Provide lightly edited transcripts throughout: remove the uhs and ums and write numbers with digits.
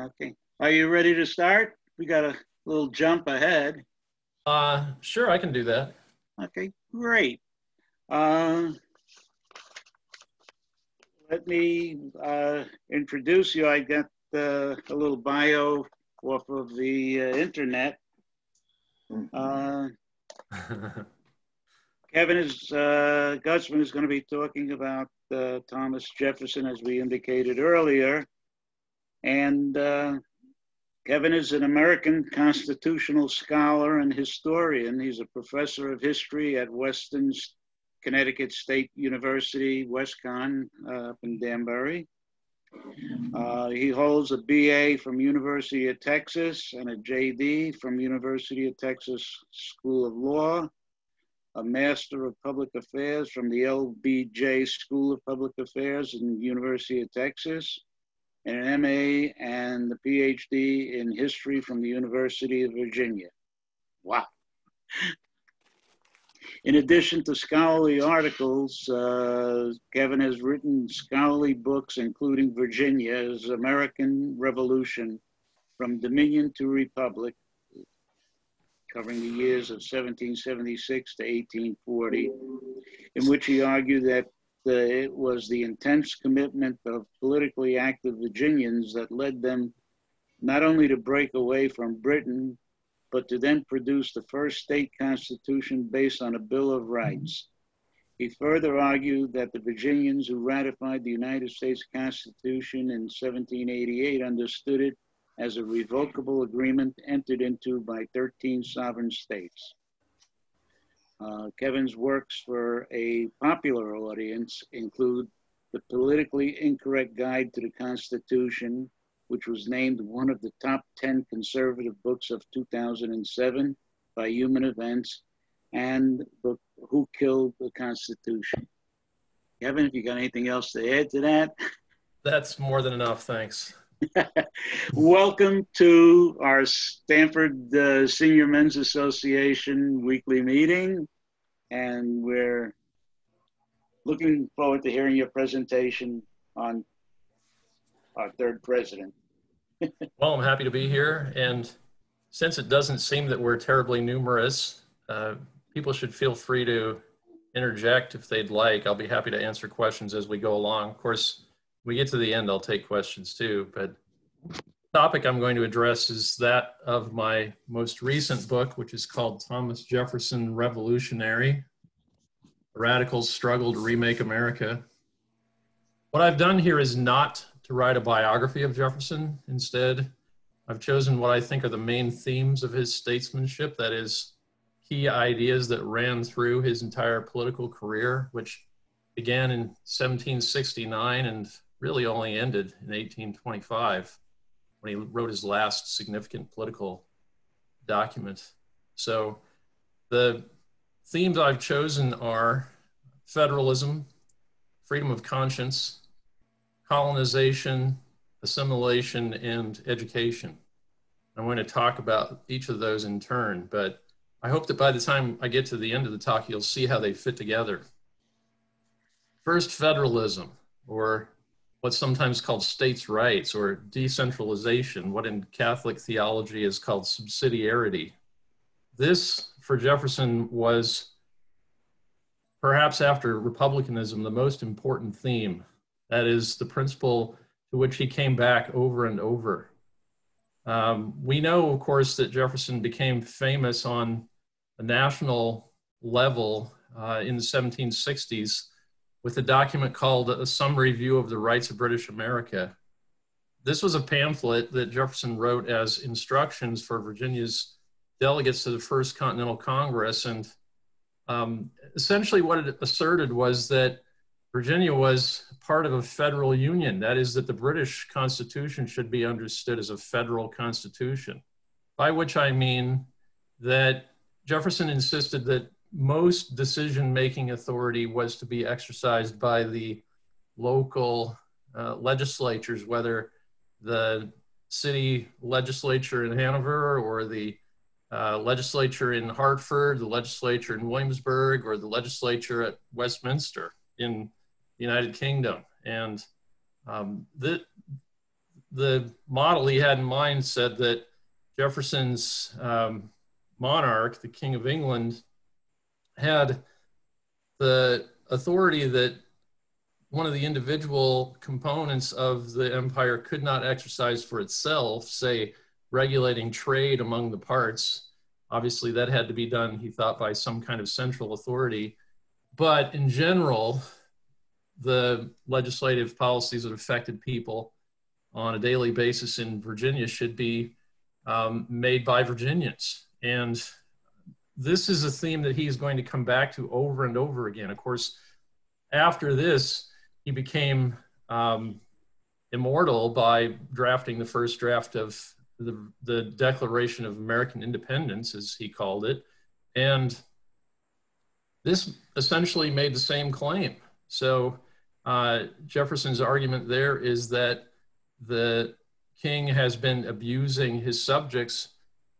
Okay. Are you ready to start? We got a little jump ahead. Sure, I can do that. Okay, great. Let me introduce you. I got a little bio off of the internet. Kevin Gutzman is going to be talking about Thomas Jefferson, as we indicated earlier. And Kevin is an American constitutional scholar and historian. He's a professor of history at Western Connecticut State University, WestCon, up in Danbury. He holds a BA from University of Texas and a JD from University of Texas School of Law, a Master of Public Affairs from the LBJ School of Public Affairs in University of Texas, and an MA and a PhD in history from the University of Virginia. Wow. In addition to scholarly articles, Kevin has written scholarly books, including Virginia's American Revolution from Dominion to Republic, covering the years of 1776 to 1840, in which he argued that it was the intense commitment of politically active Virginians that led them not only to break away from Britain, but to then produce the first state constitution based on a Bill of Rights. He further argued that the Virginians who ratified the United States Constitution in 1788 understood it as a revocable agreement entered into by 13 sovereign states. Kevin's works for a popular audience include The Politically Incorrect Guide to the Constitution, which was named one of the top 10 conservative books of 2007 by Human Events, and the book Who Killed the Constitution. Kevin, if you got anything else to add to that? That's more than enough, thanks. Welcome to our Stamford Senior Men's Association weekly meeting, and we're looking forward to hearing your presentation on our third president. Well, I'm happy to be here, and since it doesn't seem that we're terribly numerous, people should feel free to interject if they'd like. I'll be happy to answer questions as we go along. Of course, when we get to the end, I'll take questions too, but the topic I'm going to address is that of my most recent book, which is called Thomas Jefferson Revolutionary: A Radical's Struggle to Remake America. What I've done here is not to write a biography of Jefferson. Instead, I've chosen what I think are the main themes of his statesmanship, that is, key ideas that ran through his entire political career, which began in 1769 and really only ended in 1825 when he wrote his last significant political document. So the themes I've chosen are federalism, freedom of conscience, colonization, assimilation, and education. I'm going to talk about each of those in turn, but I hope that by the time I get to the end of the talk, you'll see how they fit together. First, federalism, or what's sometimes called states' rights, or decentralization, what in Catholic theology is called subsidiarity. This, for Jefferson, was perhaps after republicanism, the most important theme. That is the principle to which he came back over and over. We know, of course, that Jefferson became famous on a national level in the 1760s with a document called A Summary View of the Rights of British America. This was a pamphlet that Jefferson wrote as instructions for Virginia's delegates to the First Continental Congress. And essentially what it asserted was that Virginia was part of a federal union. That is, that the British Constitution should be understood as a federal constitution, by which I mean that Jefferson insisted that most decision-making authority was to be exercised by the local legislatures, whether the city legislature in Hanover or the legislature in Hartford, the legislature in Williamsburg, or the legislature at Westminster in the United Kingdom. And the model he had in mind said that Jefferson's monarch, the King of England, had the authority that one of the individual components of the empire could not exercise for itself, say regulating trade among the parts. Obviously that had to be done, he thought, by some kind of central authority. But in general, the legislative policies that affected people on a daily basis in Virginia should be made by Virginians. And this is a theme that he's going to come back to over and over again. Of course, after this, he became immortal by drafting the first draft of the Declaration of American Independence, as he called it. And this essentially made the same claim. So Jefferson's argument there is that the king has been abusing his subjects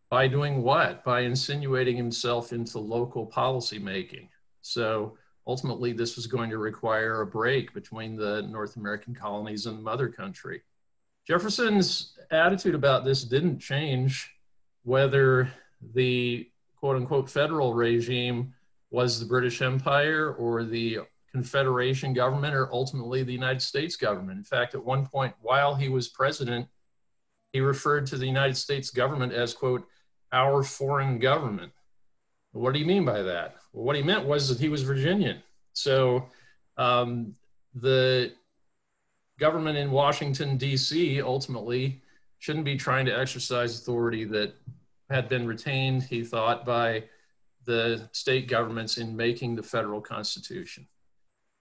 by doing what? By insinuating himself into local policy making. So ultimately, this was going to require a break between the North American colonies and the mother country. Jefferson's attitude about this didn't change whether the quote unquote federal regime was the British Empire or the Confederation government or ultimately the United States government. In fact, at one point while he was president, he referred to the United States government as, quote, our foreign government. What do you mean by that? Well, what he meant was that he was Virginian. So the government in Washington, D.C. ultimately shouldn't be trying to exercise authority that had been retained, he thought, by the state governments in making the federal constitution.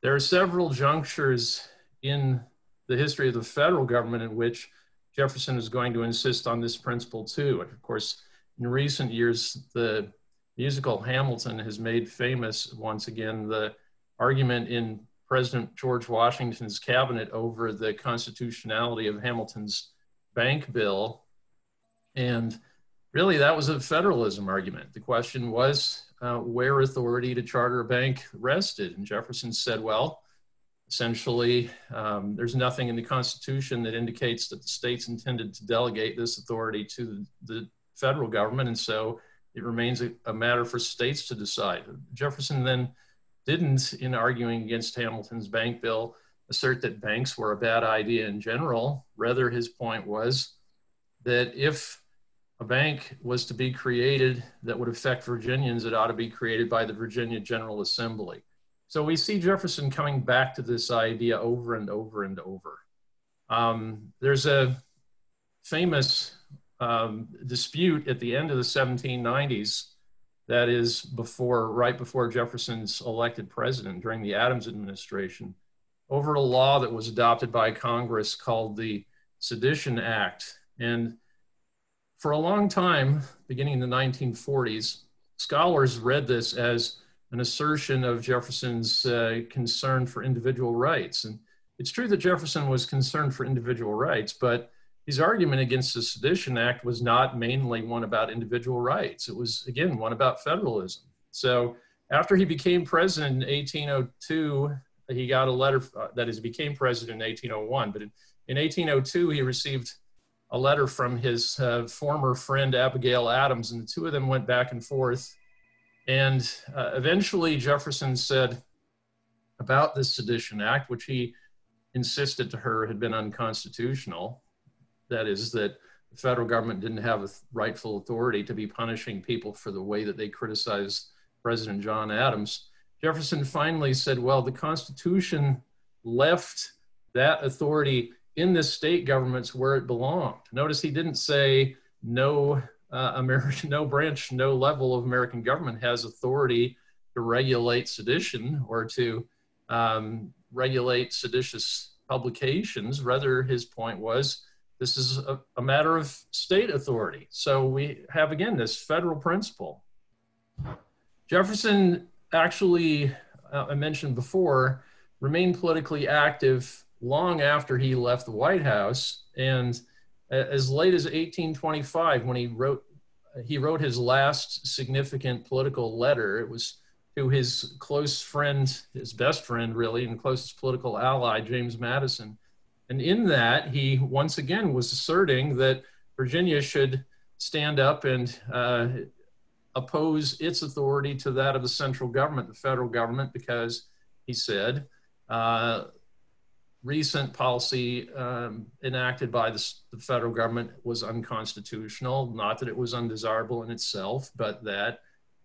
There are several junctures in the history of the federal government in which Jefferson is going to insist on this principle too. And of course, in recent years, the musical Hamilton has made famous, once again, the argument in President George Washington's cabinet over the constitutionality of Hamilton's bank bill. And really, that was a federalism argument. The question was where authority to charter a bank rested. And Jefferson said, well, essentially, there's nothing in the Constitution that indicates that the states intended to delegate this authority to the federal government. And so it remains a matter for states to decide. Jefferson then didn't, in arguing against Hamilton's bank bill, assert that banks were a bad idea in general. Rather, his point was that if a bank was to be created that would affect Virginians, it ought to be created by the Virginia General Assembly. So we see Jefferson coming back to this idea over and over and over. There's a famous dispute at the end of the 1790s, that is right before Jefferson's elected president during the Adams administration, over a law that was adopted by Congress called the Sedition Act. And for a long time, beginning in the 1940s, scholars read this as an assertion of Jefferson's concern for individual rights. And it's true that Jefferson was concerned for individual rights, but his argument against the Sedition Act was not mainly one about individual rights. It was, again, one about federalism. So after he became president in 1802, he got a letter, that is, he became president in 1801, but in 1802, he received a letter from his former friend, Abigail Adams, and the two of them went back and forth. And eventually Jefferson said about this Sedition Act, which he insisted to her had been unconstitutional, that is, that the federal government didn't have a rightful authority to be punishing people for the way that they criticized President John Adams. Jefferson finally said, well, the Constitution left that authority in the state governments where it belonged. Notice he didn't say no branch, no level of American government has authority to regulate sedition or to regulate seditious publications. Rather, his point was, this is a matter of state authority. So we have, again, this federal principle. Jefferson actually, I mentioned before, remained politically active long after he left the White House. And as late as 1825, when he wrote his last significant political letter, it was to his close friend, his best friend really, and closest political ally, James Madison. And in that, he once again was asserting that Virginia should stand up and oppose its authority to that of the central government, the federal government, because he said recent policy enacted by the federal government was unconstitutional, not that it was undesirable in itself, but that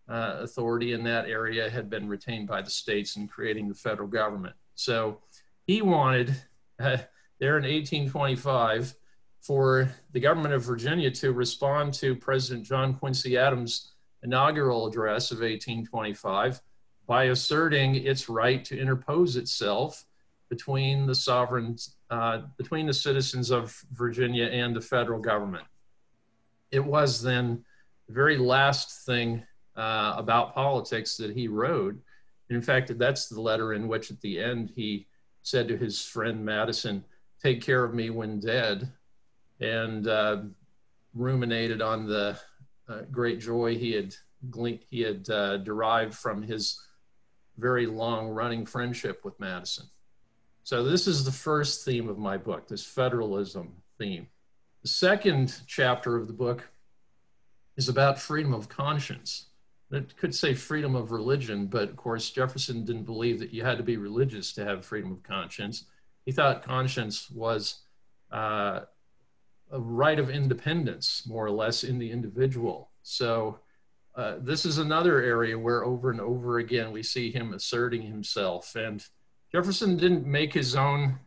authority in that area had been retained by the states in creating the federal government. So he wanted, there in 1825, for the government of Virginia to respond to President John Quincy Adams' inaugural address of 1825 by asserting its right to interpose itself between the sovereigns, between the citizens of Virginia and the federal government. It was then the very last thing about politics that he wrote. In fact, that's the letter in which at the end he said to his friend Madison, "Take care of me when dead," and ruminated on the great joy he had derived from his very long-running friendship with Madison. So this is the first theme of my book, this federalism theme. The second chapter of the book is about freedom of conscience. It could say freedom of religion, but of course Jefferson didn't believe that you had to be religious to have freedom of conscience. He thought conscience was a right of independence, more or less, in the individual. So this is another area where over and over again we see him asserting himself. And Jefferson didn't make his own,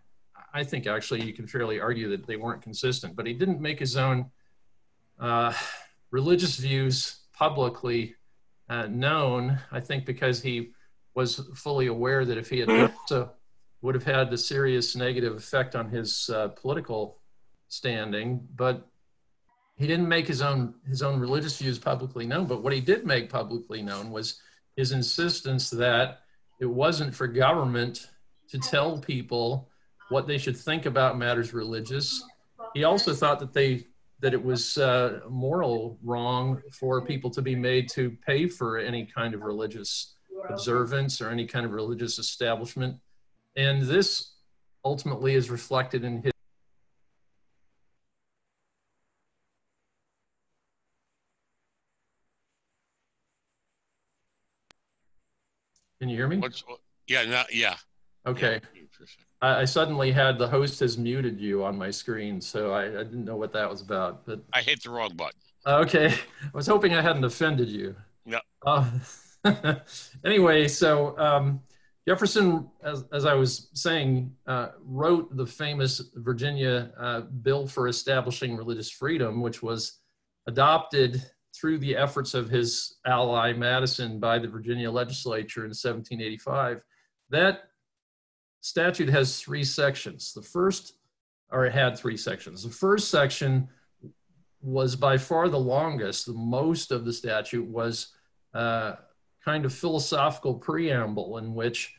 I think actually you can fairly argue that they weren't consistent, but he didn't make his own religious views publicly known, I think because he was fully aware that if he had done so, would have had a serious negative effect on his political standing. But he didn't make his own religious views publicly known. But what he did make publicly known was his insistence that it wasn't for government to tell people what they should think about matters religious. He also thought that it was moral wrong for people to be made to pay for any kind of religious observance or any kind of religious establishment. And this ultimately is reflected in his. Can you hear me? Yeah. Okay. Yeah. I suddenly had the host has muted you on my screen, so I didn't know what that was about. But I hit the wrong button. Okay, I was hoping I hadn't offended you. No. Anyway, so Jefferson, as I was saying, wrote the famous Virginia Bill for Establishing Religious Freedom, which was adopted through the efforts of his ally Madison by the Virginia legislature in 1785. That statute has three sections. It had three sections. The first section was by far the longest. The most of the statute was kind of philosophical preamble in which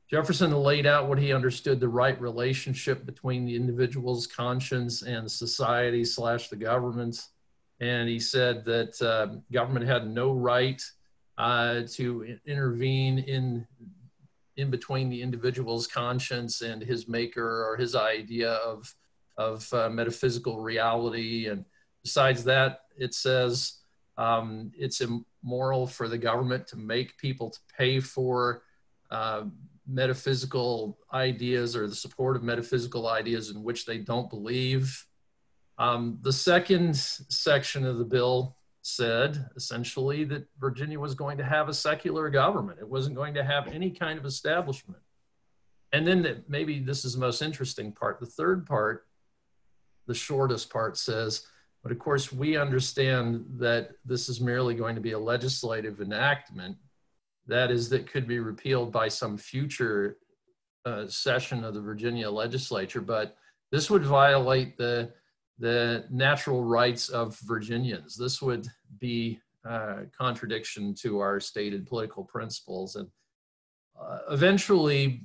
Jefferson laid out what he understood the right relationship between the individual's conscience and society / the government. And he said that government had no right to intervene in between the individual's conscience and his maker or his idea of metaphysical reality. And besides that, it says it's immoral for the government to make people to pay for metaphysical ideas or the support of metaphysical ideas in which they don't believe. The second section of the bill said essentially that Virginia was going to have a secular government. It wasn't going to have any kind of establishment. And then maybe this is the most interesting part. The third part, the shortest part, says, but of course we understand that this is merely going to be a legislative enactment, that is, that could be repealed by some future session of the Virginia legislature, but this would violate the natural rights of Virginians. This would be a contradiction to our stated political principles. And eventually,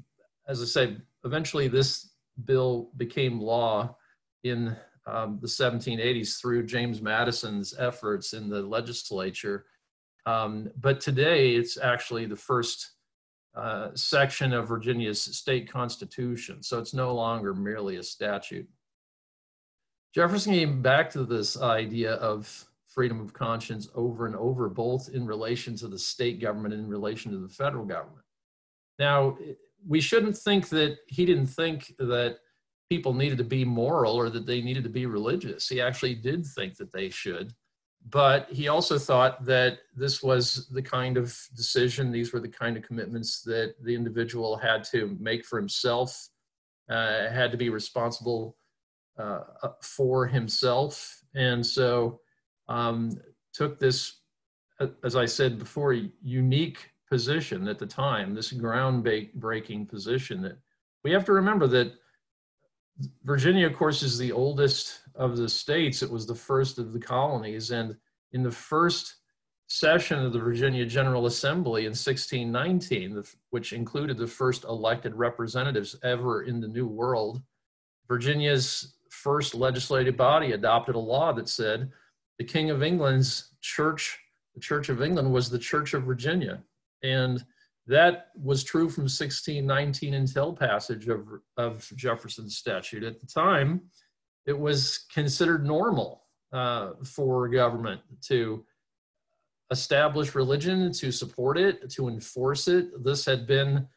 as I said, eventually this bill became law in the 1780s through James Madison's efforts in the legislature. But today it's actually the first section of Virginia's state constitution. So it's no longer merely a statute. Jefferson came back to this idea of freedom of conscience over and over, both in relation to the state government and in relation to the federal government. Now, we shouldn't think that he didn't think that people needed to be moral or that they needed to be religious. He actually did think that they should, but he also thought that this was the kind of decision, these were the kind of commitments that the individual had to make for himself, had to be responsible for himself. And so took this, as I said before, unique position at the time, this groundbreaking position. That we have to remember that Virginia, of course, is the oldest of the states. It was the first of the colonies. And in the first session of the Virginia General Assembly in 1619, which included the first elected representatives ever in the New World, Virginia's first legislative body adopted a law that said the King of England's church, the Church of England, was the Church of Virginia. And that was true from 1619 until passage of Jefferson's statute. At the time, it was considered normal for government to establish religion, to support it, to enforce it. This had been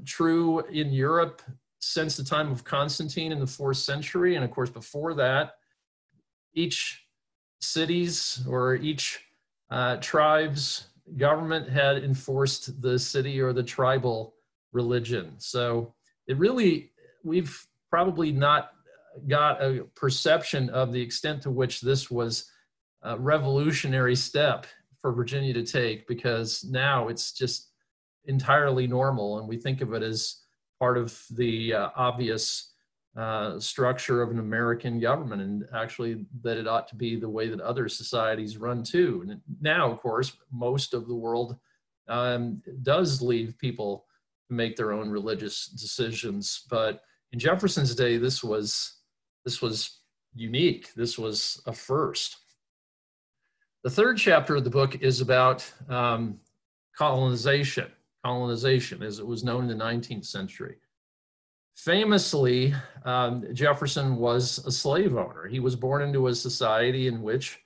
true in Europe since the time of Constantine in the 4th century. And of course, before that, each cities or each tribe's government had enforced the city or the tribal religion. So it really, we've probably not got a perception of the extent to which this was a revolutionary step for Virginia to take, because now it's just entirely normal and we think of it as part of the obvious structure of an American government, and actually that it ought to be the way that other societies run too. And now, of course, most of the world does leave people to make their own religious decisions. But in Jefferson's day, this was unique. This was a first. The third chapter of the book is about colonization, as it was known in the 19th century. Famously, Jefferson was a slave owner. He was born into a society in which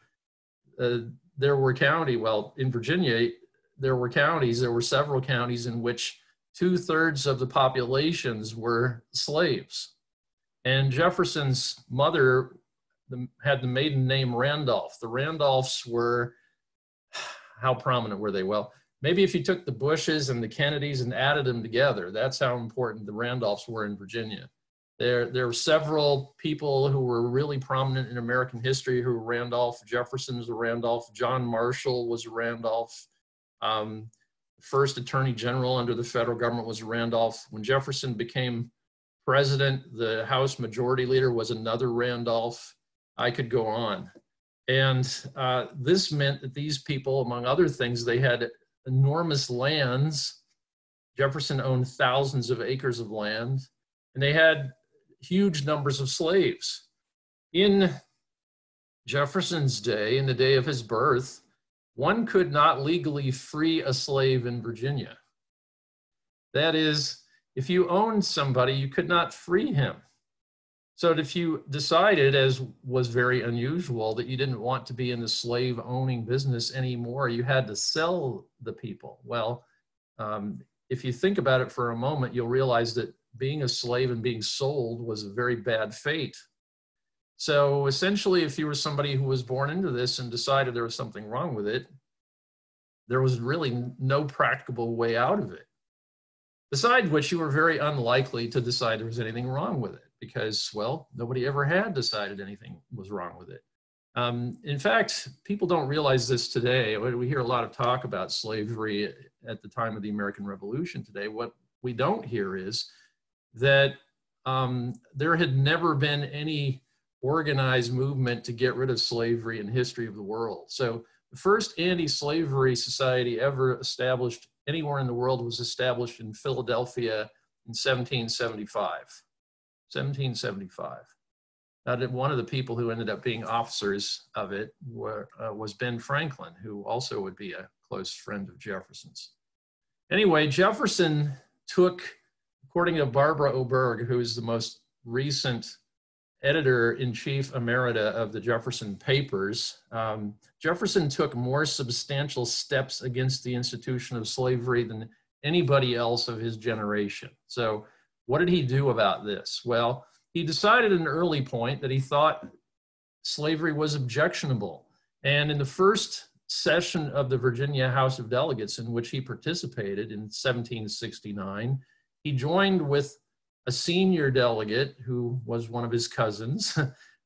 there were in Virginia, there were several counties in which 2/3 of the populations were slaves. And Jefferson's mother had the maiden name Randolph. The Randolphs were, how prominent were they? Well, maybe if you took the Bushes and the Kennedys and added them together, that's how important the Randolphs were in Virginia. There were several people who were really prominent in American history who were Randolph. Jefferson was a Randolph. John Marshall was a Randolph. First Attorney General under the federal government was a Randolph. When Jefferson became president, the House Majority Leader was another Randolph. I could go on. And this meant that these people, among other things, they had enormous lands. Jefferson owned thousands of acres of land, and they had huge numbers of slaves. In Jefferson's day, in the day of his birth, one could not legally free a slave in Virginia. That is, if you owned somebody, you could not free him. So if you decided, as was very unusual, that you didn't want to be in the slave owning business anymore, you had to sell the people. Well, if you think about it for a moment, you'll realize that being a slave and being sold was a very bad fate. So essentially, if you were somebody who was born into this and decided there was something wrong with it, there was really no practicable way out of it. Besides which, you were very unlikely to decide there was anything wrong with it because, well, nobody ever had decided anything was wrong with it. In fact, people don't realize this today. We hear a lot of talk about slavery at the time of the American Revolution today. What we don't hear is that there had never been any organized movement to get rid of slavery in the history of the world. So the first anti-slavery society ever established anywhere in the world was established in Philadelphia in 1775. 1775. Now, one of the people who ended up being officers of it was Ben Franklin, who also would be a close friend of Jefferson's. Anyway, Jefferson took, according to Barbara Oberg, who is the most recent editor-in-chief emerita of the Jefferson Papers, Jefferson took more substantial steps against the institution of slavery than anybody else of his generation. So what did he do about this? Well, he decided at an early point that he thought slavery was objectionable. And in the first session of the Virginia House of Delegates, in which he participated in 1769, he joined with a senior delegate who was one of his cousins,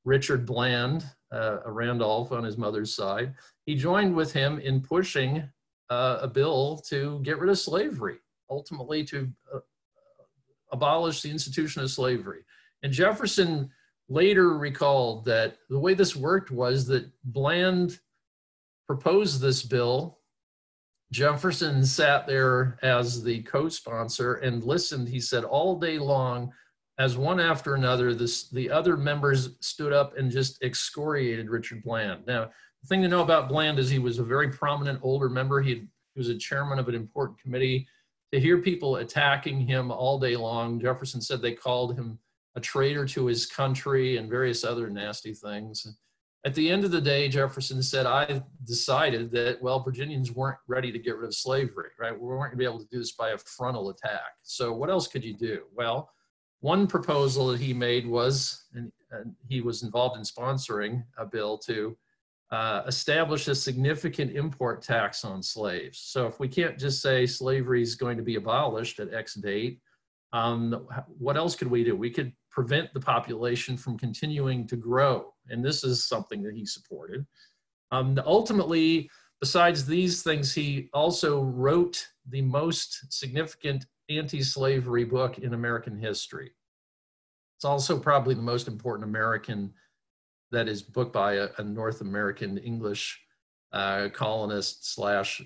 Richard Bland, a Randolph on his mother's side. He joined with him in pushing a bill to get rid of slavery, ultimately to abolish the institution of slavery. And Jefferson later recalled that the way this worked was that Bland proposed this bill. Jefferson sat there as the co-sponsor and listened, he said, all day long, as one after another, the other members stood up and just excoriated Richard Bland. Now, the thing to know about Bland is he was a very prominent older member. He was a chairman of an important committee. To hear people attacking him all day long, Jefferson said they called him a traitor to his country and various other nasty things. At the end of the day, Jefferson said, I decided that, well, Virginians weren't ready to get rid of slavery, right? We weren't gonna be able to do this by a frontal attack. So what else could you do? Well, one proposal that he made was, and he was involved in sponsoring a bill to establish a significant import tax on slaves. So if we can't just say slavery is going to be abolished at X date, what else could we do? We could prevent the population from continuing to grow. And this is something that he supported. Ultimately, besides these things, he also wrote the most significant anti-slavery book in American history. It's also probably the most important American, that is, book by a North American English colonist slash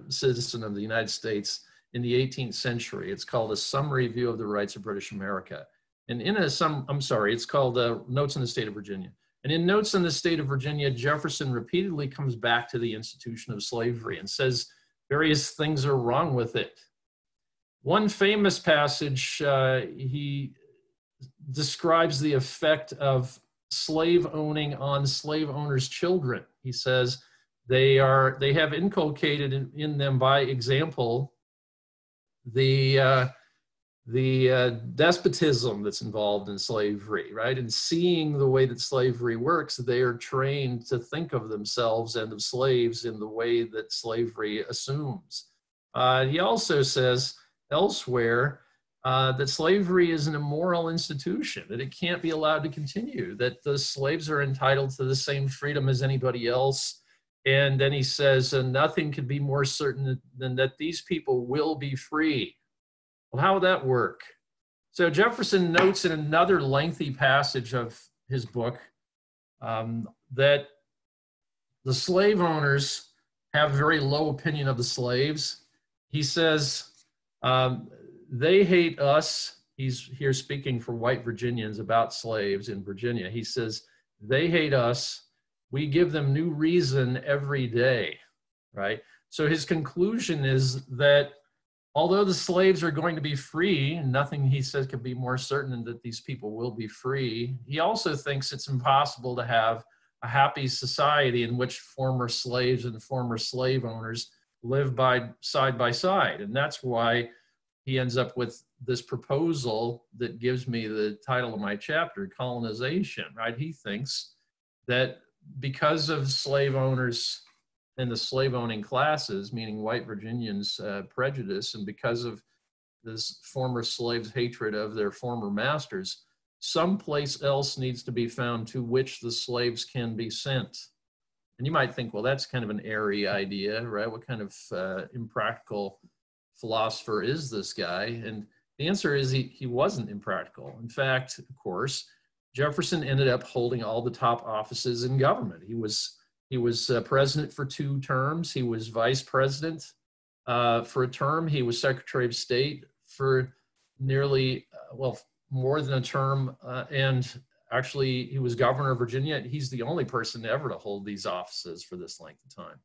citizen of the United States in the 18th century. It's called A Summary View of the Rights of British America. And it's called Notes on the State of Virginia. And in Notes on the State of Virginia, Jefferson repeatedly comes back to the institution of slavery and says various things are wrong with it. One famous passage, he describes the effect of slave owning on slave owners' children. He says they have inculcated in them by example the despotism that's involved in slavery, right? And seeing the way that slavery works, they are trained to think of themselves and of slaves in the way that slavery assumes. He also says elsewhere that slavery is an immoral institution, that it can't be allowed to continue, that the slaves are entitled to the same freedom as anybody else. And then he says, nothing could be more certain than that these people will be free. Well, how would that work? So Jefferson notes in another lengthy passage of his book that the slave owners have very low opinion of the slaves. He says, they hate us. He's here speaking for white Virginians about slaves in Virginia. He says, they hate us. We give them new reason every day, right? So his conclusion is that although the slaves are going to be free, nothing, he says, could be more certain than that these people will be free. He also thinks it's impossible to have a happy society in which former slaves and former slave owners live side by side. And that's why he ends up with this proposal that gives me the title of my chapter, Colonization, right? He thinks that because of slave owners and the slave owning classes, meaning white Virginians' prejudice, and because of this former slaves' hatred of their former masters, someplace else needs to be found to which the slaves can be sent. And you might think, well, that's kind of an airy idea, right? What kind of impractical philosopher is this guy? And the answer is he wasn't impractical. In fact, of course, Jefferson ended up holding all the top offices in government. He was president for 2 terms. He was vice president for a term. He was Secretary of State for nearly, more than a term. And actually, he was governor of Virginia. He's the only person ever to hold these offices for this length of time.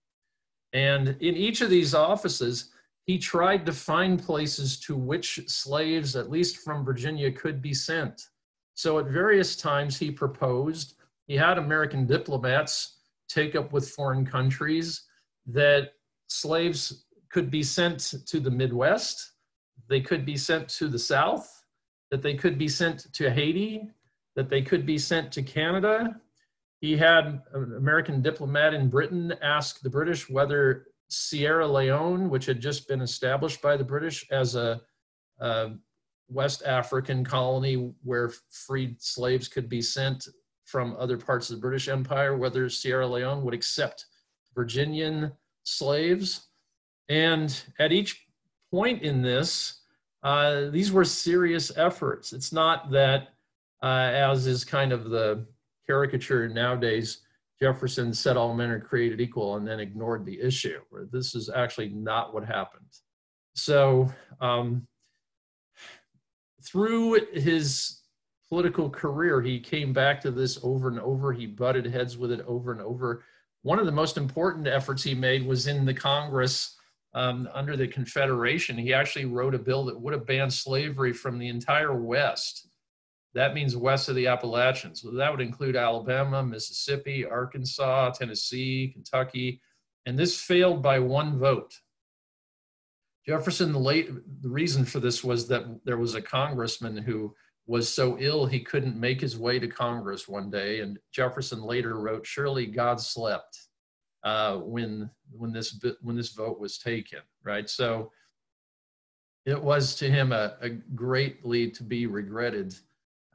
And in each of these offices, he tried to find places to which slaves, at least from Virginia, could be sent. So at various times he proposed, he had American diplomats take up with foreign countries that slaves could be sent to the Midwest, they could be sent to the South, that they could be sent to Haiti, that they could be sent to Canada. He had an American diplomat in Britain ask the British whether Sierra Leone, which had just been established by the British as a West African colony where freed slaves could be sent from other parts of the British Empire, whether Sierra Leone would accept Virginian slaves. And at each point in this, these were serious efforts. It's not that, as is kind of the caricature nowadays, Jefferson said all men are created equal and then ignored the issue. This is actually not what happened. So through his political career, he came back to this over and over. He butted heads with it over and over. One of the most important efforts he made was in the Congress under the Confederation. He actually wrote a bill that would have banned slavery from the entire West. That means west of the Appalachians. So that would include Alabama, Mississippi, Arkansas, Tennessee, Kentucky, and this failed by one vote. Jefferson, the reason for this was that there was a congressman who was so ill he couldn't make his way to Congress one day, and Jefferson later wrote, "Surely God slept," when this vote was taken, right? So it was to him a greatly to be regretted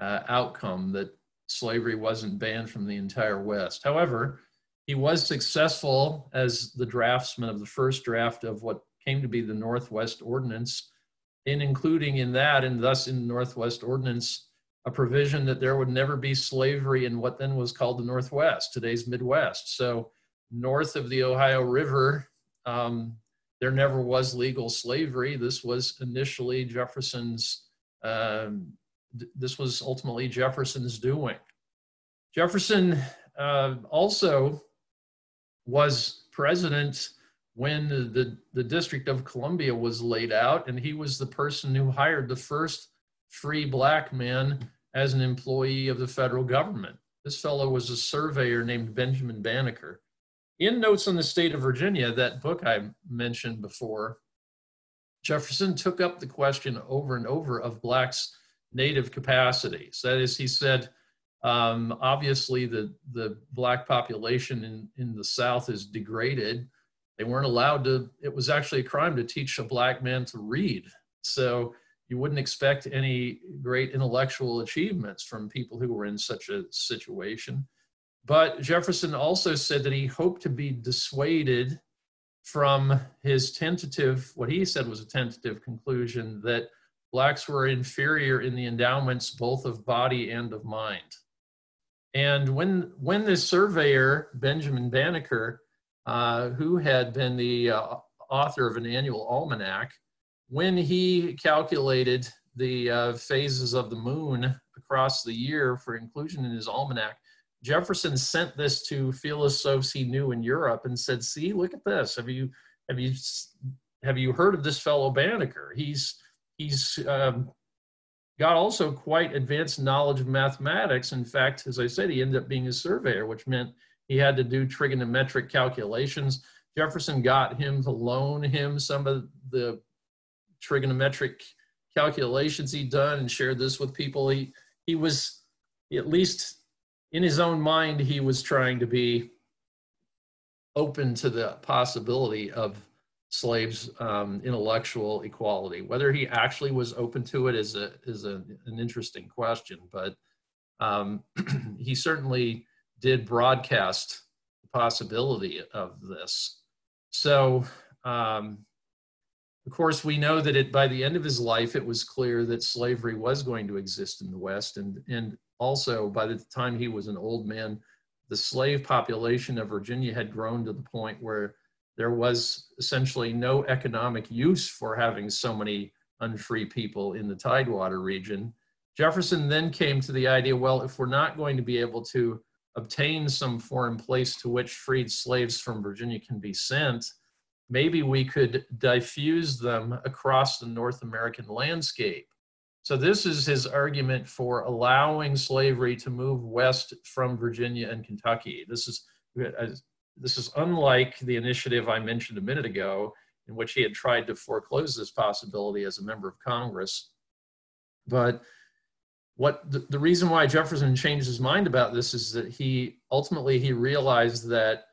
outcome that slavery wasn't banned from the entire West. However, he was successful as the draftsman of the first draft of what came to be the Northwest Ordinance, in including in that, and thus in the Northwest Ordinance, a provision that there would never be slavery in what then was called the Northwest, today's Midwest. So north of the Ohio River, there never was legal slavery. This was initially Jefferson's this was ultimately Jefferson's doing. Jefferson also was president when the District of Columbia was laid out, and he was the person who hired the first free black man as an employee of the federal government. This fellow was a surveyor named Benjamin Banneker. In Notes on the State of Virginia, that book I mentioned before, Jefferson took up the question over and over of blacks' native capacities. That is, he said, obviously the black population in the South is degraded. They weren't allowed to, it was actually a crime to teach a black man to read. So you wouldn't expect any great intellectual achievements from people who were in such a situation. But Jefferson also said that he hoped to be dissuaded from his tentative, what he said was a tentative conclusion, that blacks were inferior in the endowments both of body and of mind. And when this surveyor, Benjamin Banneker, who had been the author of an annual almanac, when he calculated the phases of the moon across the year for inclusion in his almanac, Jefferson sent this to philosophes he knew in Europe and said, "See, look at this. Have you heard of this fellow Banneker? He's got also quite advanced knowledge of mathematics. In fact, as I said, he ended up being a surveyor, which meant he had to do trigonometric calculations. Jefferson got him to loan him some of the trigonometric calculations he'd done and shared this with people. He was, at least in his own mind, he was trying to be open to the possibility of slaves' intellectual equality. Whether he actually was open to it is an interesting question, but he certainly did broadcast the possibility of this. So, of course, we know that by the end of his life, it was clear that slavery was going to exist in the West. And also, by the time he was an old man, the slave population of Virginia had grown to the point where there was essentially no economic use for having so many unfree people in the Tidewater region. Jefferson then came to the idea, well, if we're not going to be able to obtain some foreign place to which freed slaves from Virginia can be sent, maybe we could diffuse them across the North American landscape. So this is his argument for allowing slavery to move west from Virginia and Kentucky. This is unlike the initiative I mentioned a minute ago, in which he had tried to foreclose this possibility as a member of Congress. But the reason why Jefferson changed his mind about this is that he ultimately realized that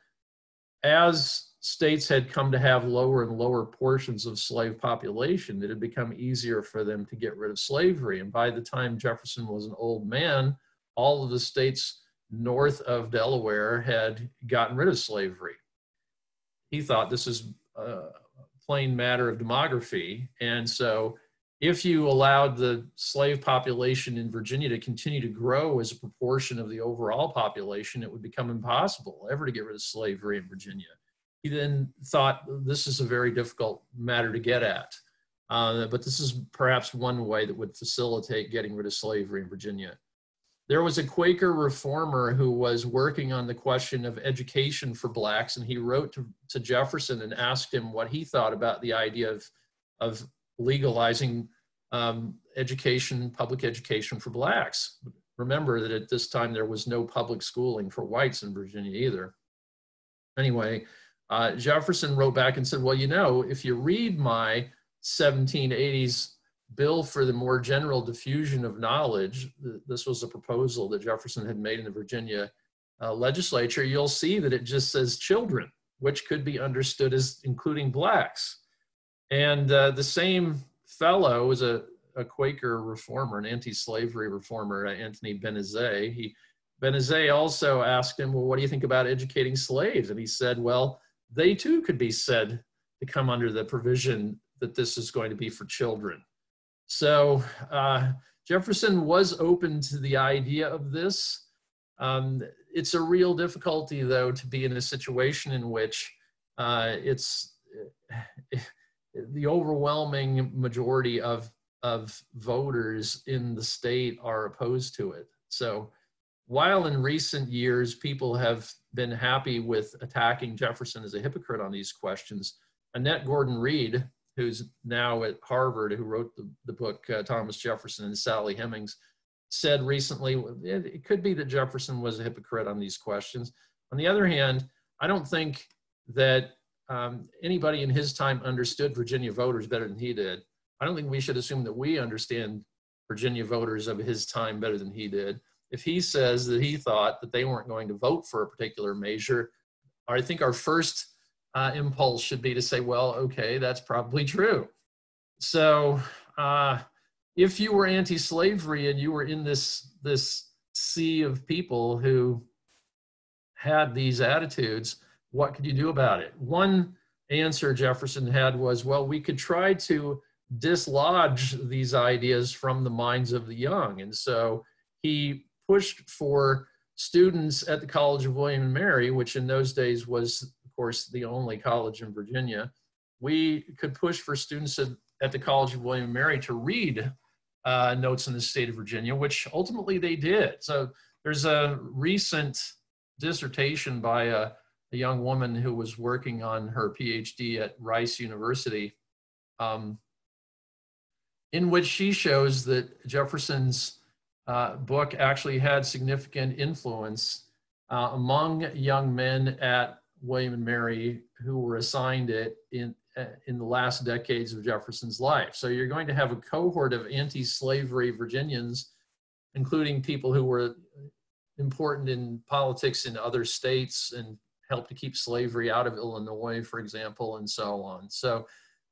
as states had come to have lower and lower portions of slave population, it had become easier for them to get rid of slavery. And by the time Jefferson was an old man, all of the states north of Delaware had gotten rid of slavery. He thought this is a plain matter of demography. And so if you allowed the slave population in Virginia to continue to grow as a proportion of the overall population, it would become impossible ever to get rid of slavery in Virginia. He then thought this is a very difficult matter to get at, but this is perhaps one way that would facilitate getting rid of slavery in Virginia. There was a Quaker reformer who was working on the question of education for blacks, and he wrote to Jefferson and asked him what he thought about the idea of legalizing education, public education for blacks. Remember that at this time there was no public schooling for whites in Virginia either. Anyway, Jefferson wrote back and said, well, you know, if you read my 1780s bill for the more general diffusion of knowledge, this was a proposal that Jefferson had made in the Virginia legislature, you'll see that it just says children, which could be understood as including blacks. And the same fellow was a Quaker reformer, an anti-slavery reformer, Anthony Benezet. Benezet also asked him, well, what do you think about educating slaves? And he said, well, they too could be said to come under the provision that this is going to be for children. So Jefferson was open to the idea of this. It's a real difficulty, though, to be in a situation in which it's the overwhelming majority of voters in the state are opposed to it. So while in recent years people have been happy with attacking Jefferson as a hypocrite on these questions, Annette Gordon-Reed, who's now at Harvard, who wrote the book Thomas Jefferson and Sally Hemings, said recently, it could be that Jefferson was a hypocrite on these questions. On the other hand, I don't think that anybody in his time understood Virginia voters better than he did. I don't think we should assume that we understand Virginia voters of his time better than he did. If he says that he thought that they weren't going to vote for a particular measure, I think our first impulse should be to say, well, okay, that's probably true. So if you were anti-slavery and you were in this sea of people who had these attitudes, what could you do about it? One answer Jefferson had was, well, we could try to dislodge these ideas from the minds of the young. And so he pushed for students at the College of William and Mary, which in those days was, of course, the only college in Virginia. We could push for students at the College of William and Mary to read Notes in the State of Virginia, which ultimately they did. So there's a recent dissertation by a young woman who was working on her PhD at Rice University, in which she shows that Jefferson's book actually had significant influence among young men at William and Mary who were assigned it in the last decades of Jefferson's life. So you're going to have a cohort of anti-slavery Virginians, including people who were important in politics in other states and helped to keep slavery out of Illinois, for example, and so on. So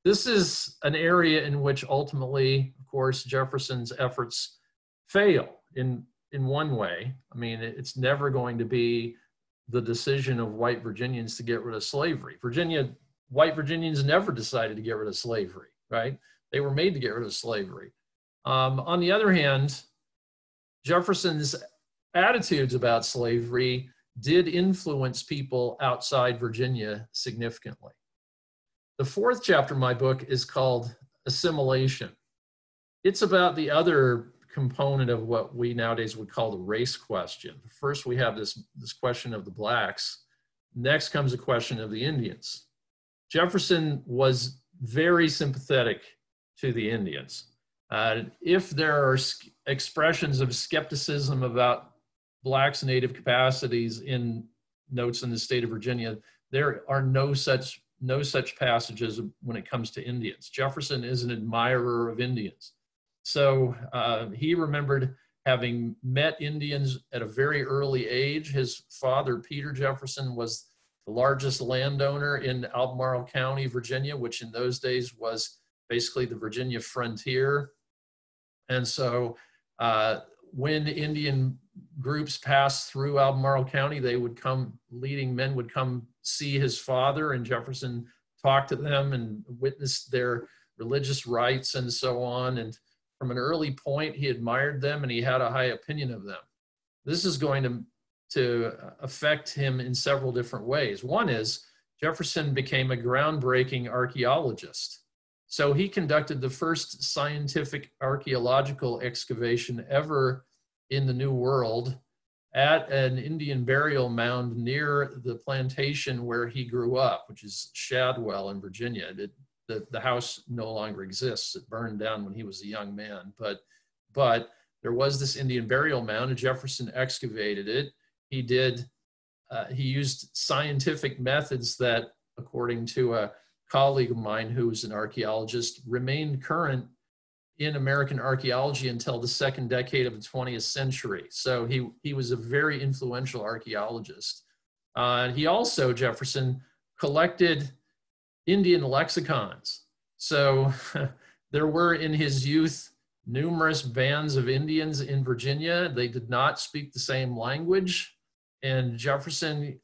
this is an area in which ultimately, of course, Jefferson's efforts fail in one way. I mean, it's never going to be the decision of white Virginians to get rid of slavery. White Virginians never decided to get rid of slavery, right? They were made to get rid of slavery. On the other hand, Jefferson's attitudes about slavery did influence people outside Virginia significantly. The fourth chapter of my book is called Assimilation. It's about the other component of what we nowadays would call the race question. First, we have this question of the blacks. Next comes a question of the Indians. Jefferson was very sympathetic to the Indians. If there are expressions of skepticism about Blacks' native capacities in notes in the state of Virginia, there are no such passages when it comes to Indians. Jefferson is an admirer of Indians. So he remembered having met Indians at a very early age. His father, Peter Jefferson, was the largest landowner in Albemarle County, Virginia, which in those days was basically the Virginia frontier. And so when Indian groups passed through Albemarle County, they would come, leading men would come see his father, and Jefferson talked to them and witnessed their religious rites and so on. And from an early point, he admired them and he had a high opinion of them. This is going to affect him in several different ways. One is Jefferson became a groundbreaking archaeologist. So he conducted the first scientific archaeological excavation ever in the New World at an Indian burial mound near the plantation where he grew up, which is Shadwell in Virginia. The house no longer exists. It burned down when he was a young man, but there was this Indian burial mound, and Jefferson excavated it. He used scientific methods that, according to a colleague of mine who was an archaeologist, remained current in American archaeology until the second decade of the 20th century. So he was a very influential archaeologist. He also, Jefferson, collected Indian lexicons. So there were in his youth numerous bands of Indians in Virginia. They did not speak the same language, and Jefferson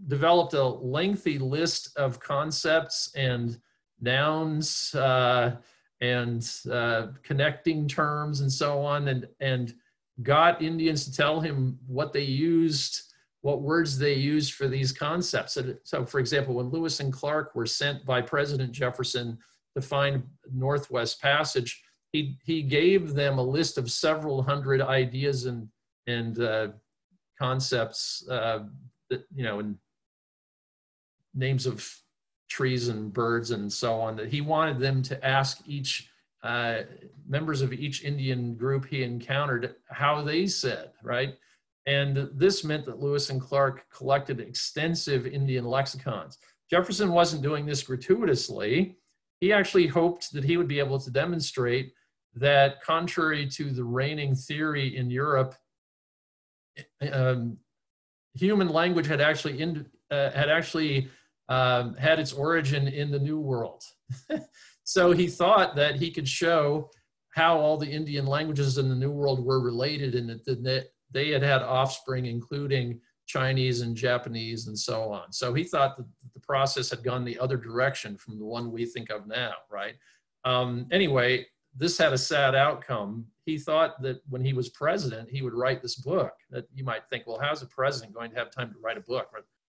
developed a lengthy list of concepts and nouns and connecting terms and so on, and got Indians to tell him what they used, what words they used for these concepts. So for example, when Lewis and Clark were sent by President Jefferson to find Northwest Passage, he gave them a list of several hundred ideas and concepts that, you know, and names of trees and birds and so on, that he wanted them to ask each members of each Indian group he encountered how they said, right? And this meant that Lewis and Clark collected extensive Indian lexicons. Jefferson wasn't doing this gratuitously. He actually hoped that he would be able to demonstrate that, contrary to the reigning theory in Europe, human language had actually had its origin in the New World. So he thought that he could show how all the Indian languages in the New World were related, and that they had offspring, including Chinese and Japanese and so on. So he thought that the process had gone the other direction from the one we think of now, right? Anyway, this had a sad outcome. He thought that when he was president, he would write this book. That you might think, well, how's a president going to have time to write a book?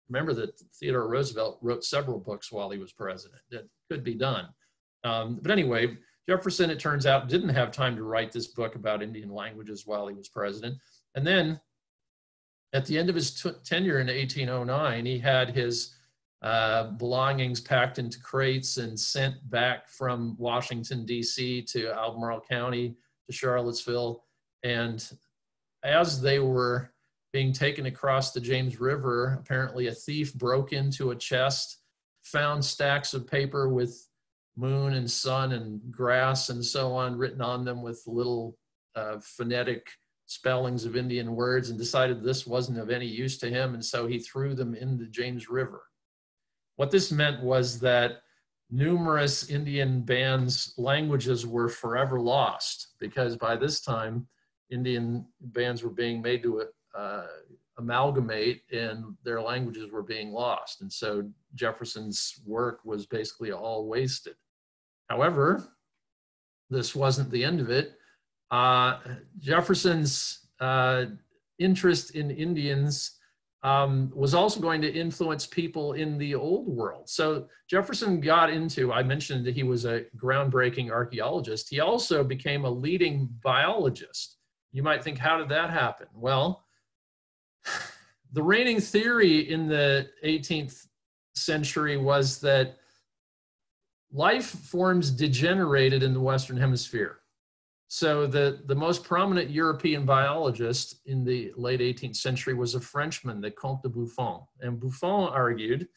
Remember that Theodore Roosevelt wrote several books while he was president. That could be done. But anyway, Jefferson, it turns out, didn't have time to write this book about Indian languages while he was president. And then at the end of his tenure in 1809, he had his belongings packed into crates and sent back from Washington, D.C. to Albemarle County, to Charlottesville. And as they were being taken across the James River, apparently a thief broke into a chest, found stacks of paper with moon and sun and grass and so on written on them with little phonetic spellings of Indian words, and decided this wasn't of any use to him, and so he threw them in the James River. What this meant was that numerous Indian bands' languages were forever lost, because by this time, Indian bands were being made to amalgamate, and their languages were being lost. And so Jefferson's work was basically all wasted. However, this wasn't the end of it. Jefferson's interest in Indians was also going to influence people in the old world. So Jefferson got into, I mentioned that he was a groundbreaking archaeologist. He also became a leading biologist. You might think, how did that happen? Well, the reigning theory in the 18th century was that life forms degenerated in the Western Hemisphere. So the most prominent European biologist in the late 18th century was a Frenchman, the Comte de Buffon. And Buffon argued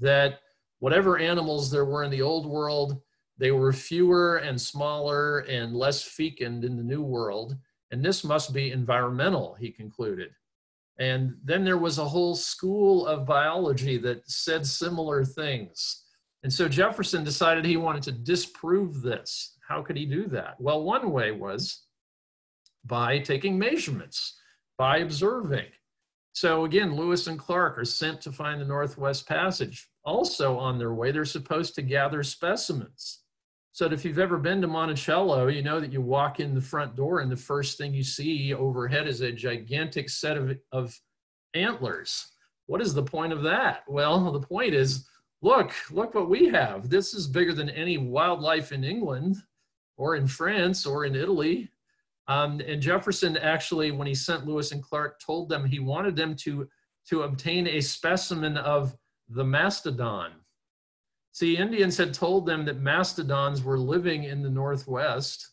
that whatever animals there were in the old world, they were fewer and smaller and less fecund in the new world. And this must be environmental, he concluded. And then there was a whole school of biology that said similar things. And so Jefferson decided he wanted to disprove this. How could he do that? Well, one way was by taking measurements, by observing. So again, Lewis and Clark are sent to find the Northwest Passage. Also on their way, they're supposed to gather specimens. So if you've ever been to Monticello, you know that you walk in the front door and the first thing you see overhead is a gigantic set of antlers. What is the point of that? Well, the point is, look what we have. This is bigger than any wildlife in England or in France or in Italy. And Jefferson actually, when he sent Lewis and Clark, told them he wanted them to obtain a specimen of the mastodon. See, Indians had told them that mastodons were living in the Northwest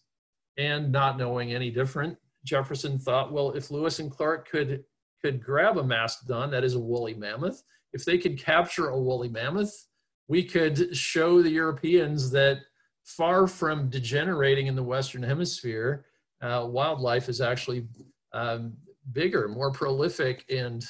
and not knowing any different. Jefferson thought, well, if Lewis and Clark could grab a mastodon, that is a woolly mammoth, if they could capture a woolly mammoth, we could show the Europeans that far from degenerating in the Western Hemisphere, wildlife is actually bigger, more prolific, and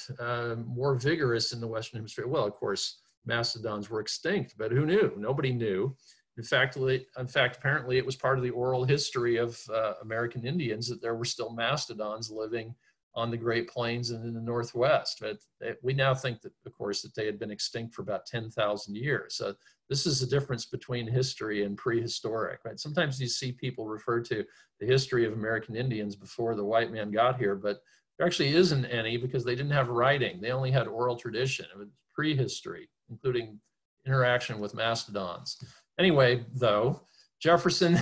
more vigorous in the Western Hemisphere. Well, of course, mastodons were extinct, but who knew? Nobody knew. In fact, apparently it was part of the oral history of American Indians that there were still mastodons living on the Great Plains and in the Northwest. But we now think that, of course, that they had been extinct for about 10,000 years. So this is the difference between history and prehistoric, right? Sometimes you see people refer to the history of American Indians before the white man got here, but there actually isn't any because they didn't have writing. They only had oral tradition. It was prehistory, including interaction with mastodons. Anyway, though, Jefferson,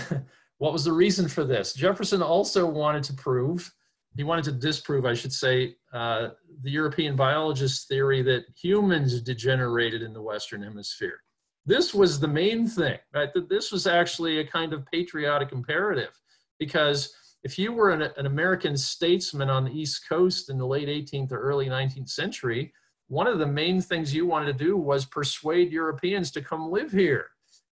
what was the reason for this? Jefferson also wanted to disprove, I should say, the European biologist's theory that humans degenerated in the Western Hemisphere. This was the main thing, right? That this was actually a kind of patriotic imperative, because if you were an American statesman on the East Coast in the late 18th or early 19th century, one of the main things you wanted to do was persuade Europeans to come live here.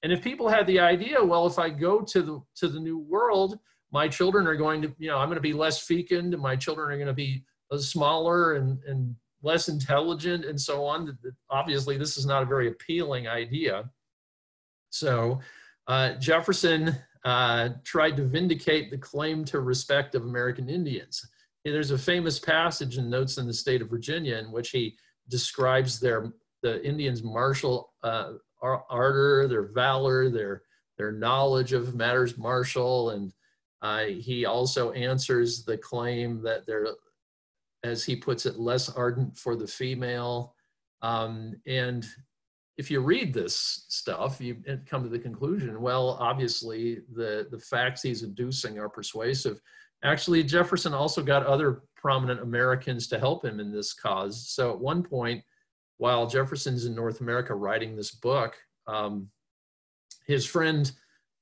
And if people had the idea, well, if I go to the New World, my children are going to, I'm going to be less fecund, and my children are going to be smaller and less intelligent and so on. Obviously, this is not a very appealing idea. So Jefferson tried to vindicate the claim to respect of American Indians. There's a famous passage in Notes in the State of Virginia in which he describes the Indians' martial ardor, their valor, their knowledge of matters martial, and he also answers the claim that they're, as he puts it, less ardent for the female. And if you read this stuff, you come to the conclusion, well, obviously the facts he's adducing are persuasive. Actually, Jefferson also got other prominent Americans to help him in this cause. So at one point, while Jefferson's in North America writing this book, his friend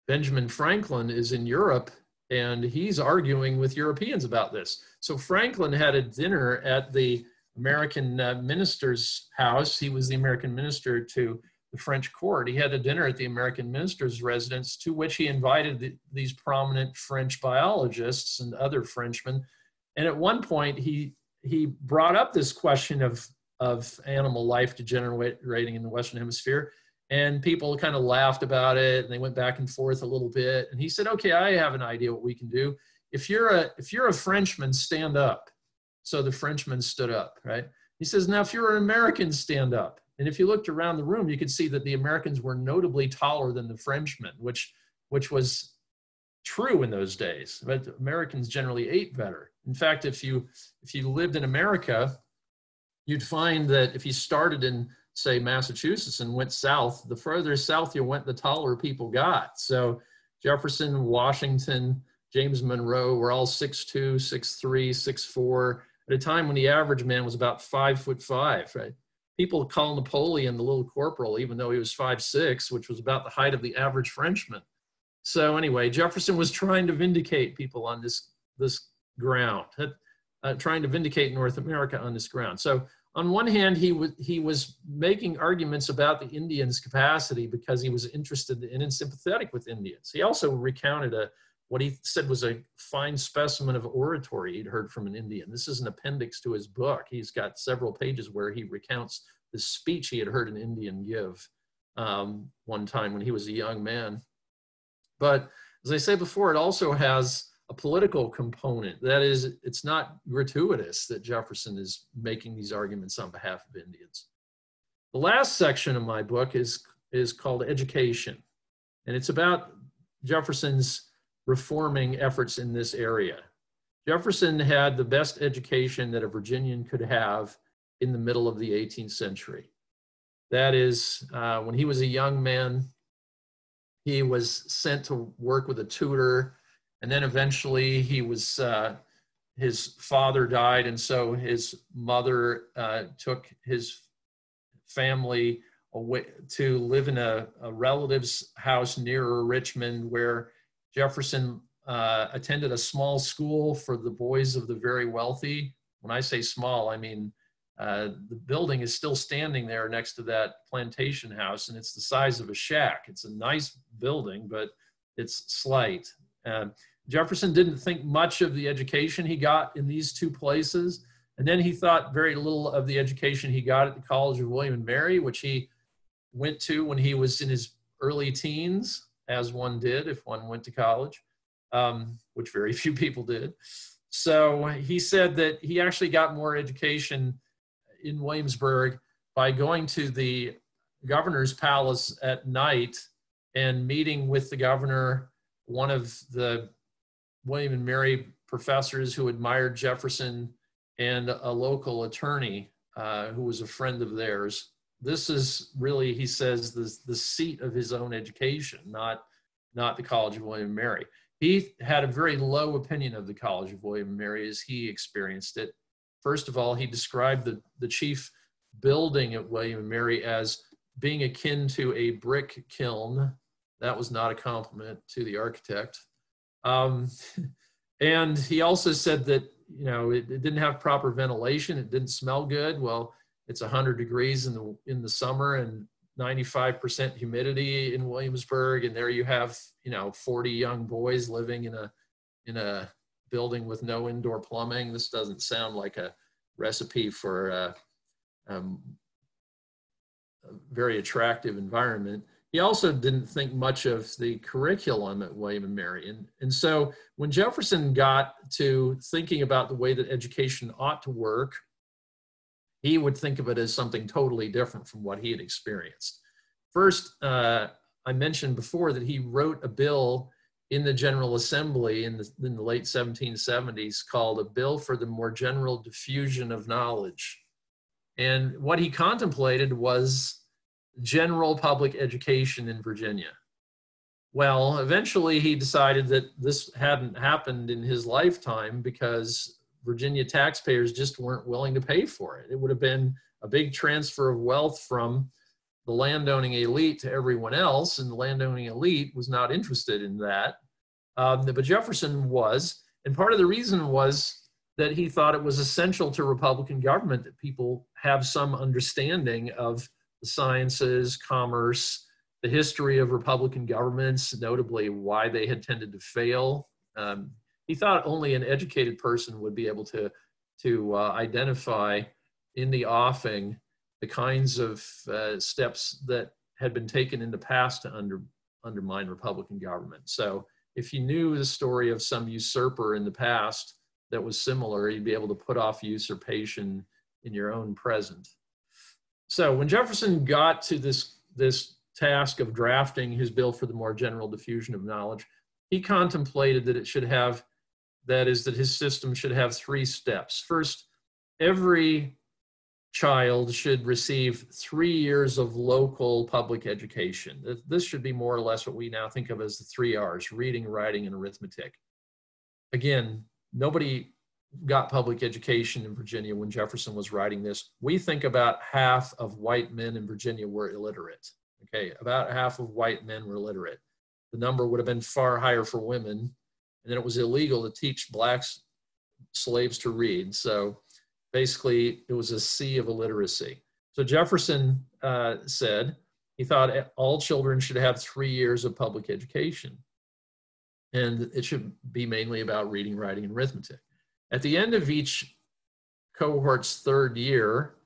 Benjamin Franklin is in Europe, and he's arguing with Europeans about this. So Franklin had a dinner at the American minister's house. He was the American minister to the French court. He had a dinner at the American minister's residence, to which he invited these prominent French biologists and other Frenchmen. And at one point, he brought up this question of animal life degenerating in the Western Hemisphere. And people kind of laughed about it, and they went back and forth a little bit. And he said, okay, I have an idea what we can do. If you're a Frenchman, stand up. So the Frenchman stood up, right? He says, now if you're an American, stand up. And if you looked around the room, you could see that the Americans were notably taller than the Frenchmen, which was true in those days. But Americans generally ate better. In fact, if you lived in America, you'd find that if you started in, say, Massachusetts and went south, the further south you went, the taller people got. So Jefferson, Washington, James Monroe were all 6'2", 6'3", 6'4", at a time when the average man was about 5'5", right? people call Napoleon the little corporal, even though he was 5'6", which was about the height of the average Frenchman. So anyway, Jefferson was trying to vindicate people on this ground, trying to vindicate North America on this ground. So on one hand, he was making arguments about the Indians' capacity because he was interested in and sympathetic with Indians. He also recounted what he said was a fine specimen of oratory he'd heard from an Indian. This is an appendix to his book. He's got several pages where he recounts the speech he had heard an Indian give one time when he was a young man. But as I said before, it also has a political component. That is, it's not gratuitous that Jefferson is making these arguments on behalf of Indians. The last section of my book is called Education, and it's about Jefferson's reforming efforts in this area. Jefferson had the best education that a Virginian could have in the middle of the 18th century. That is, when he was a young man, he was sent to work with a tutor, and then eventually he was, his father died, and so his mother took his family away to live in a relative's house near Richmond, where Jefferson attended a small school for the boys of the very wealthy. When I say small, I mean the building is still standing there next to that plantation house, and it's the size of a shack. It's a nice building, but it's slight. Jefferson didn't think much of the education he got in these two places, and then he thought very little of the education he got at the College of William and Mary, which he went to when he was in his early teens, as one did if one went to college, which very few people did. So he said that he actually got more education in Williamsburg by going to the governor's palace at night and meeting with the governor, one of the William and Mary professors who admired Jefferson, and a local attorney who was a friend of theirs. This is really, he says, the seat of his own education, not the College of William and Mary. He had a very low opinion of the College of William and Mary as he experienced it. First of all, he described the chief building at William and Mary as being akin to a brick kiln. That was not a compliment to the architect. And he also said that, you know, it didn't have proper ventilation. It didn't smell good. Well, it's 100 degrees in the summer and 95% humidity in Williamsburg, and there you have, you know, 40 young boys living in a building with no indoor plumbing. This doesn't sound like a recipe for a very attractive environment. He also didn't think much of the curriculum at William and Mary. And so when Jefferson got to thinking about the way that education ought to work, he would think of it as something totally different from what he had experienced. First, I mentioned before that he wrote a bill in the General Assembly in the late 1770s called A Bill for the More General Diffusion of Knowledge. And what he contemplated was general public education in Virginia. Well, eventually he decided that this hadn't happened in his lifetime because Virginia taxpayers just weren't willing to pay for it. It would have been a big transfer of wealth from the landowning elite to everyone else, and the landowning elite was not interested in that. But Jefferson was, and part of the reason was that he thought it was essential to Republican government that people have some understanding of the sciences, commerce, the history of Republican governments, notably why they had tended to fail. He thought only an educated person would be able to identify in the offing the kinds of steps that had been taken in the past to undermine Republican government. So if you knew the story of some usurper in the past that was similar, you'd be able to put off usurpation in your own present. So when Jefferson got to this task of drafting his bill for the more general diffusion of knowledge, he contemplated that it should have, that is, that his system should have 3 steps. First, every child should receive 3 years of local public education. This should be more or less what we now think of as the 3 R's, reading, writing, and arithmetic. Again, nobody got public education in Virginia when Jefferson was writing this, we think about half of white men in Virginia were illiterate. Okay, about half of white men were illiterate. The number would have been far higher for women, and then it was illegal to teach black slaves to read. So basically, it was a sea of illiteracy. So Jefferson said he thought all children should have 3 years of public education, and it should be mainly about reading, writing, and arithmetic. At the end of each cohort's third year,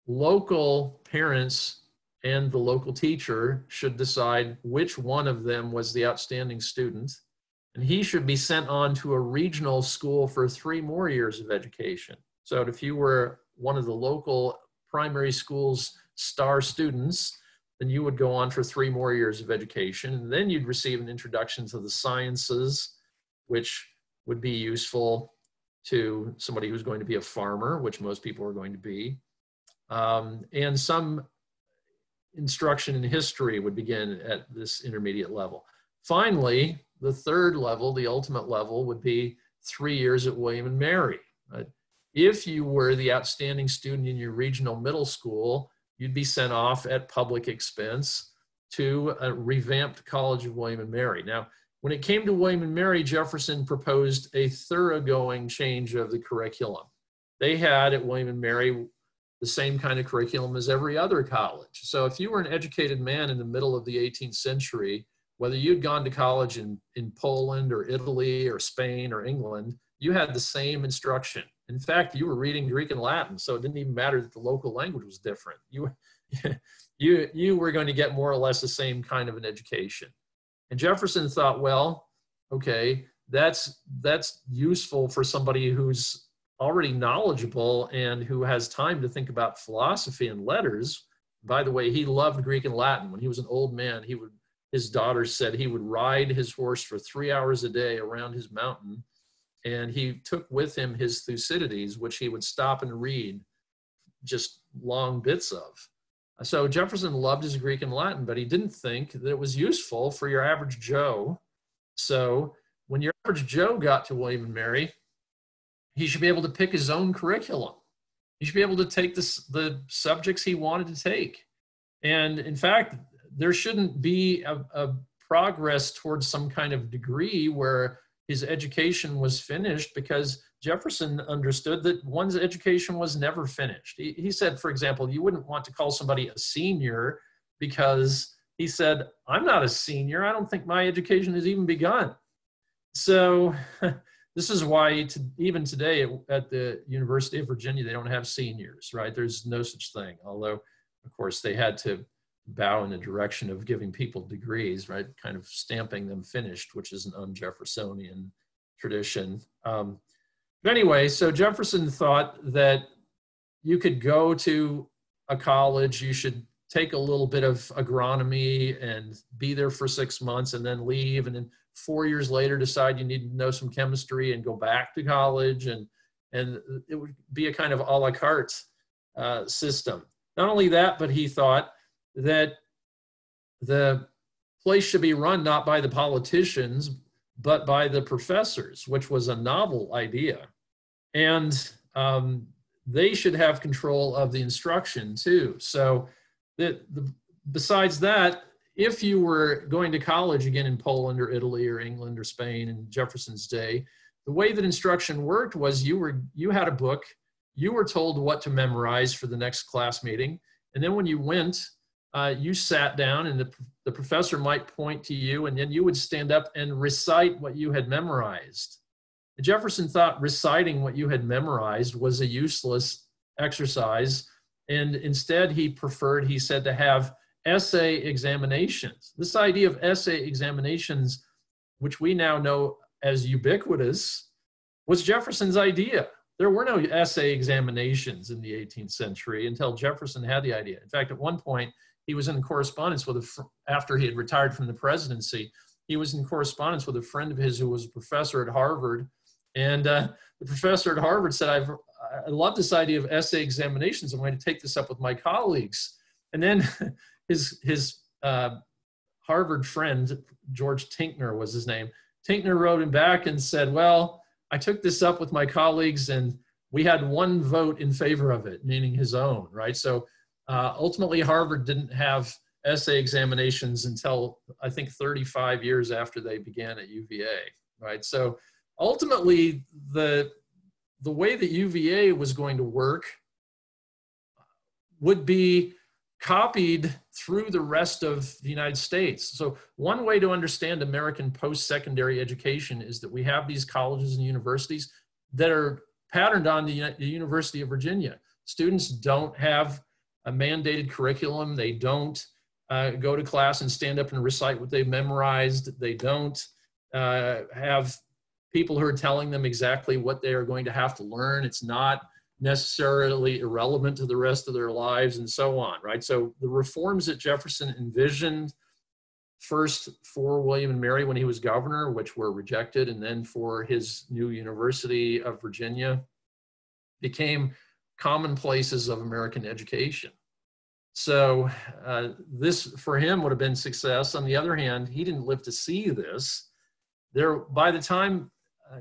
local parents and the local teacher should decide which one of them was the outstanding student, and he should be sent on to a regional school for 3 more years of education. So if you were one of the local primary school's star students, then you would go on for 3 more years of education, and then you'd receive an introduction to the sciences, which would be useful to somebody who's going to be a farmer, which most people are going to be, and some instruction in history would begin at this intermediate level. Finally, the third level, the ultimate level, would be 3 years at William and Mary. If you were the outstanding student in your regional middle school, you'd be sent off at public expense to a revamped College of William and Mary. Now, when it came to William and Mary, Jefferson proposed a thoroughgoing change of the curriculum. They had at William and Mary the same kind of curriculum as every other college. So if you were an educated man in the middle of the 18th century, whether you'd gone to college in Poland or Italy or Spain or England, you had the same instruction. In fact, you were reading Greek and Latin, so it didn't even matter that the local language was different. You were going to get more or less the same kind of an education. And Jefferson thought, well, okay, that's useful for somebody who's already knowledgeable and who has time to think about philosophy and letters. By the way, he loved Greek and Latin. When he was an old man, his daughters said he would ride his horse for 3 hours a day around his mountain, and he took with him his Thucydides, which he would stop and read just long bits of. So Jefferson loved his Greek and Latin, but he didn't think that it was useful for your average Joe. So when your average Joe got to William and Mary, he should be able to pick his own curriculum. He should be able to take the subjects he wanted to take. And in fact, there shouldn't be a progress towards some kind of degree where his education was finished, because Jefferson understood that one's education was never finished. He said, for example, you wouldn't want to call somebody a senior because he said, I'm not a senior. I don't think my education has even begun. So this is why even today at the University of Virginia, they don't have seniors, right? There's no such thing. Although, of course, they had to bow in the direction of giving people degrees, right? Kind of stamping them finished, which is an un-Jeffersonian tradition. But anyway, so Jefferson thought that you could go to a college, you should take a little bit of agronomy and be there for 6 months and then leave, and then 4 years later decide you need to know some chemistry and go back to college, and it would be a kind of a la carte system. Not only that, but he thought that the place should be run not by the politicians, but by the professors, which was a novel idea. And they should have control of the instruction too. So besides that, if you were going to college again in Poland or Italy or England or Spain in Jefferson's day, the way that instruction worked was you had a book, you were told what to memorize for the next class meeting, and then when you went, you sat down and the professor might point to you, and then you would stand up and recite what you had memorized. And Jefferson thought reciting what you had memorized was a useless exercise, and instead he said, to have essay examinations. This idea of essay examinations, which we now know as ubiquitous, was Jefferson's idea. There were no essay examinations in the 18th century until Jefferson had the idea. In fact, at one point, he was in correspondence with after he had retired from the presidency, he was in correspondence with a friend of his who was a professor at Harvard. And the professor at Harvard said, I love this idea of essay examinations. I'm going to take this up with my colleagues. And then his Harvard friend, George Tinkner was his name, Tinkner wrote him back and said, well, I took this up with my colleagues, and we had one vote in favor of it, meaning his own, right? So ultimately, Harvard didn't have essay examinations until, I think, 35 years after they began at UVA, right? So ultimately, the way that UVA was going to work would be copied through the rest of the United States. So one way to understand American post-secondary education is that we have these colleges and universities that are patterned on the University of Virginia. Students don't have a mandated curriculum. They don't go to class and stand up and recite what they've memorized. They don't have people who are telling them exactly what they are going to have to learn. It's not necessarily irrelevant to the rest of their lives, and so on, right? So the reforms that Jefferson envisioned, first for William and Mary when he was governor, which were rejected, and then for his new University of Virginia, became commonplaces of American education. So this, for him, would have been success. On the other hand, he didn't live to see this. By the time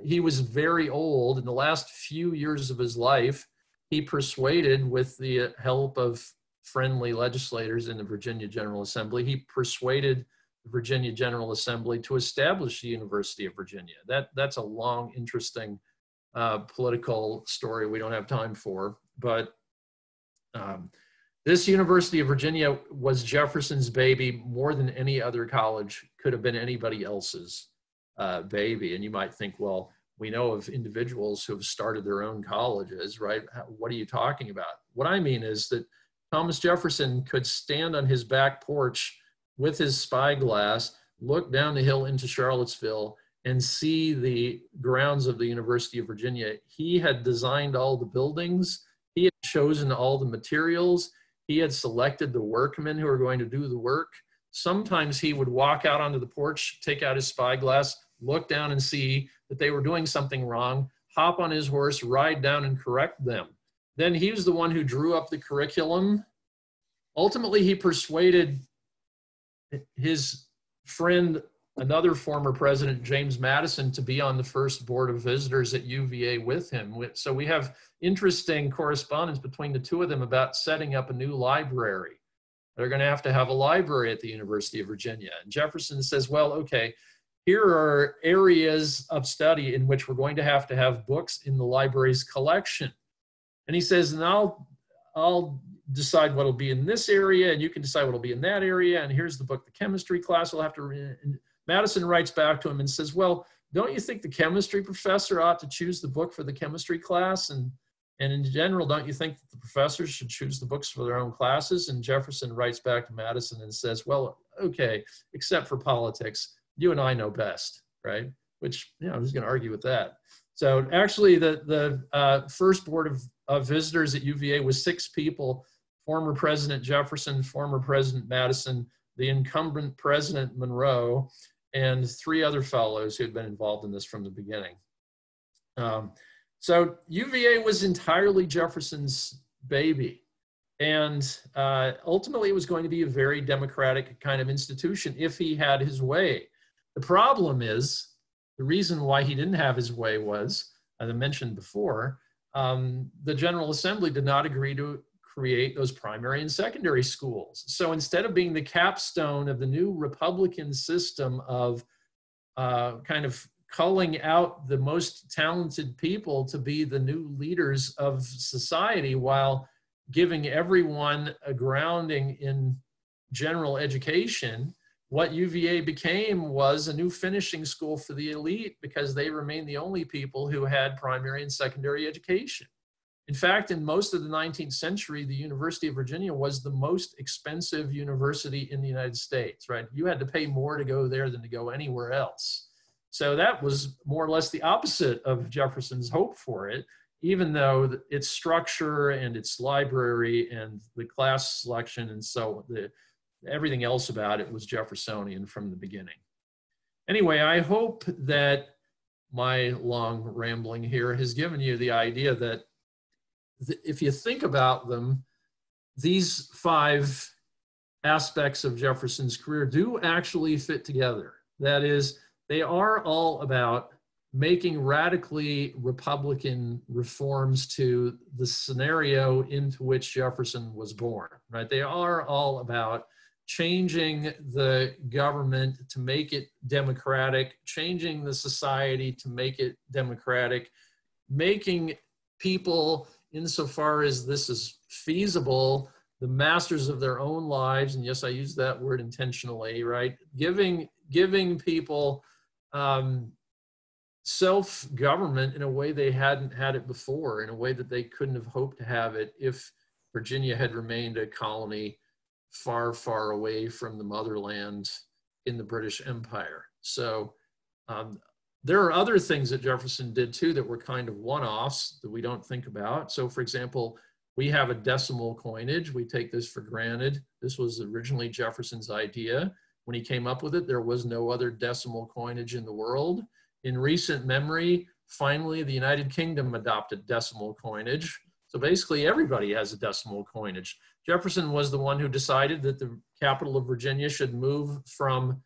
he was very old, in the last few years of his life, he persuaded, with the help of friendly legislators in the Virginia General Assembly, he persuaded the Virginia General Assembly to establish the University of Virginia. That's a long, interesting political story we don't have time for. But this University of Virginia was Jefferson's baby more than any other college could have been anybody else's baby. And you might think, well, we know of individuals who have started their own colleges, right? What are you talking about? What I mean is that Thomas Jefferson could stand on his back porch with his spyglass, look down the hill into Charlottesville, and see the grounds of the University of Virginia. He had designed all the buildings. He had chosen all the materials. He had selected the workmen who were going to do the work. Sometimes he would walk out onto the porch, take out his spyglass, look down and see that they were doing something wrong, hop on his horse, ride down and correct them. Then he was the one who drew up the curriculum. Ultimately, he persuaded his friend, another former president, James Madison, to be on the first board of visitors at UVA with him. So we have interesting correspondence between the two of them about setting up a new library. They're going to have a library at the University of Virginia. And Jefferson says, well, okay, here are areas of study in which we're going to have books in the library's collection. And he says, and I'll decide what'll be in this area, and you can decide what'll be in that area, and here's the book the chemistry class will have to read. And Madison writes back to him and says, well, don't you think the chemistry professor ought to choose the book for the chemistry class? And in general, don't you think that the professors should choose the books for their own classes? And Jefferson writes back to Madison and says, well, okay, except for politics, you and I know best, right? Which, who's going to argue with that? So actually, the first board of visitors at UVA was 6 people: former President Jefferson, former President Madison, the incumbent President Monroe, and 3 other fellows who had been involved in this from the beginning. So UVA was entirely Jefferson's baby. And ultimately, it was going to be a very democratic kind of institution if he had his way. The problem is, the reason why he didn't have his way was, as I mentioned before, the General Assembly did not agree to create those primary and secondary schools. So instead of being the capstone of the new Republican system of kind of culling out the most talented people to be the new leaders of society while giving everyone a grounding in general education, what UVA became was a new finishing school for the elite, because they remained the only people who had primary and secondary education. In fact, in most of the 19th century, the University of Virginia was the most expensive university in the United States, right? You had to pay more to go there than to go anywhere else. So that was more or less the opposite of Jefferson's hope for it, even though its structure and its library and the class selection and so everything else about it was Jeffersonian from the beginning. Anyway, I hope that my long rambling here has given you the idea that if you think about them, these 5 aspects of Jefferson's career do actually fit together. That is, they are all about making radically Republican reforms to the scenario into which Jefferson was born, right? They are all about changing the government to make it democratic, changing the society to make it democratic, making people, insofar as this is feasible, the masters of their own lives. And yes, I use that word intentionally, right? Giving people self-government in a way they hadn't had it before, in a way that they couldn't have hoped to have it if Virginia had remained a colony far, far away from the motherland in the British Empire. So there are other things that Jefferson did too that were kind of one-offs that we don't think about. So for example, we have a decimal coinage. We take this for granted. This was originally Jefferson's idea. When he came up with it, there was no other decimal coinage in the world. In recent memory, finally, the United Kingdom adopted decimal coinage. So basically everybody has a decimal coinage. Jefferson was the one who decided that the capital of Virginia should move from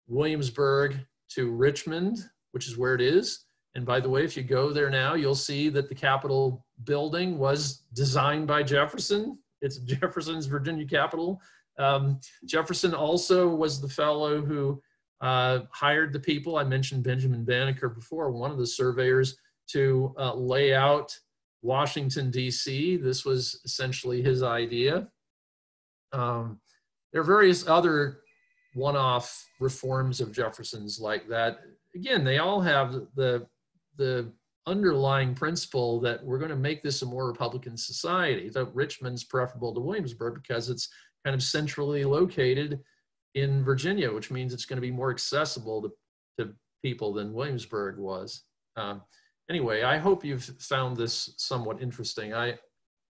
Williamsburg to Richmond, which is where it is. And by the way, if you go there now, you'll see that the Capitol building was designed by Jefferson. It's Jefferson's Virginia Capitol. Jefferson also was the fellow who hired the people. I mentioned Benjamin Banneker before, one of the surveyors, to lay out Washington, D.C. This was essentially his idea. There are various other one-off reforms of Jefferson's like that. Again, they all have the underlying principle that we're going to make this a more Republican society. So Richmond's preferable to Williamsburg because it's kind of centrally located in Virginia, which means it's going to be more accessible to people than Williamsburg was. Anyway, I hope you've found this somewhat interesting. I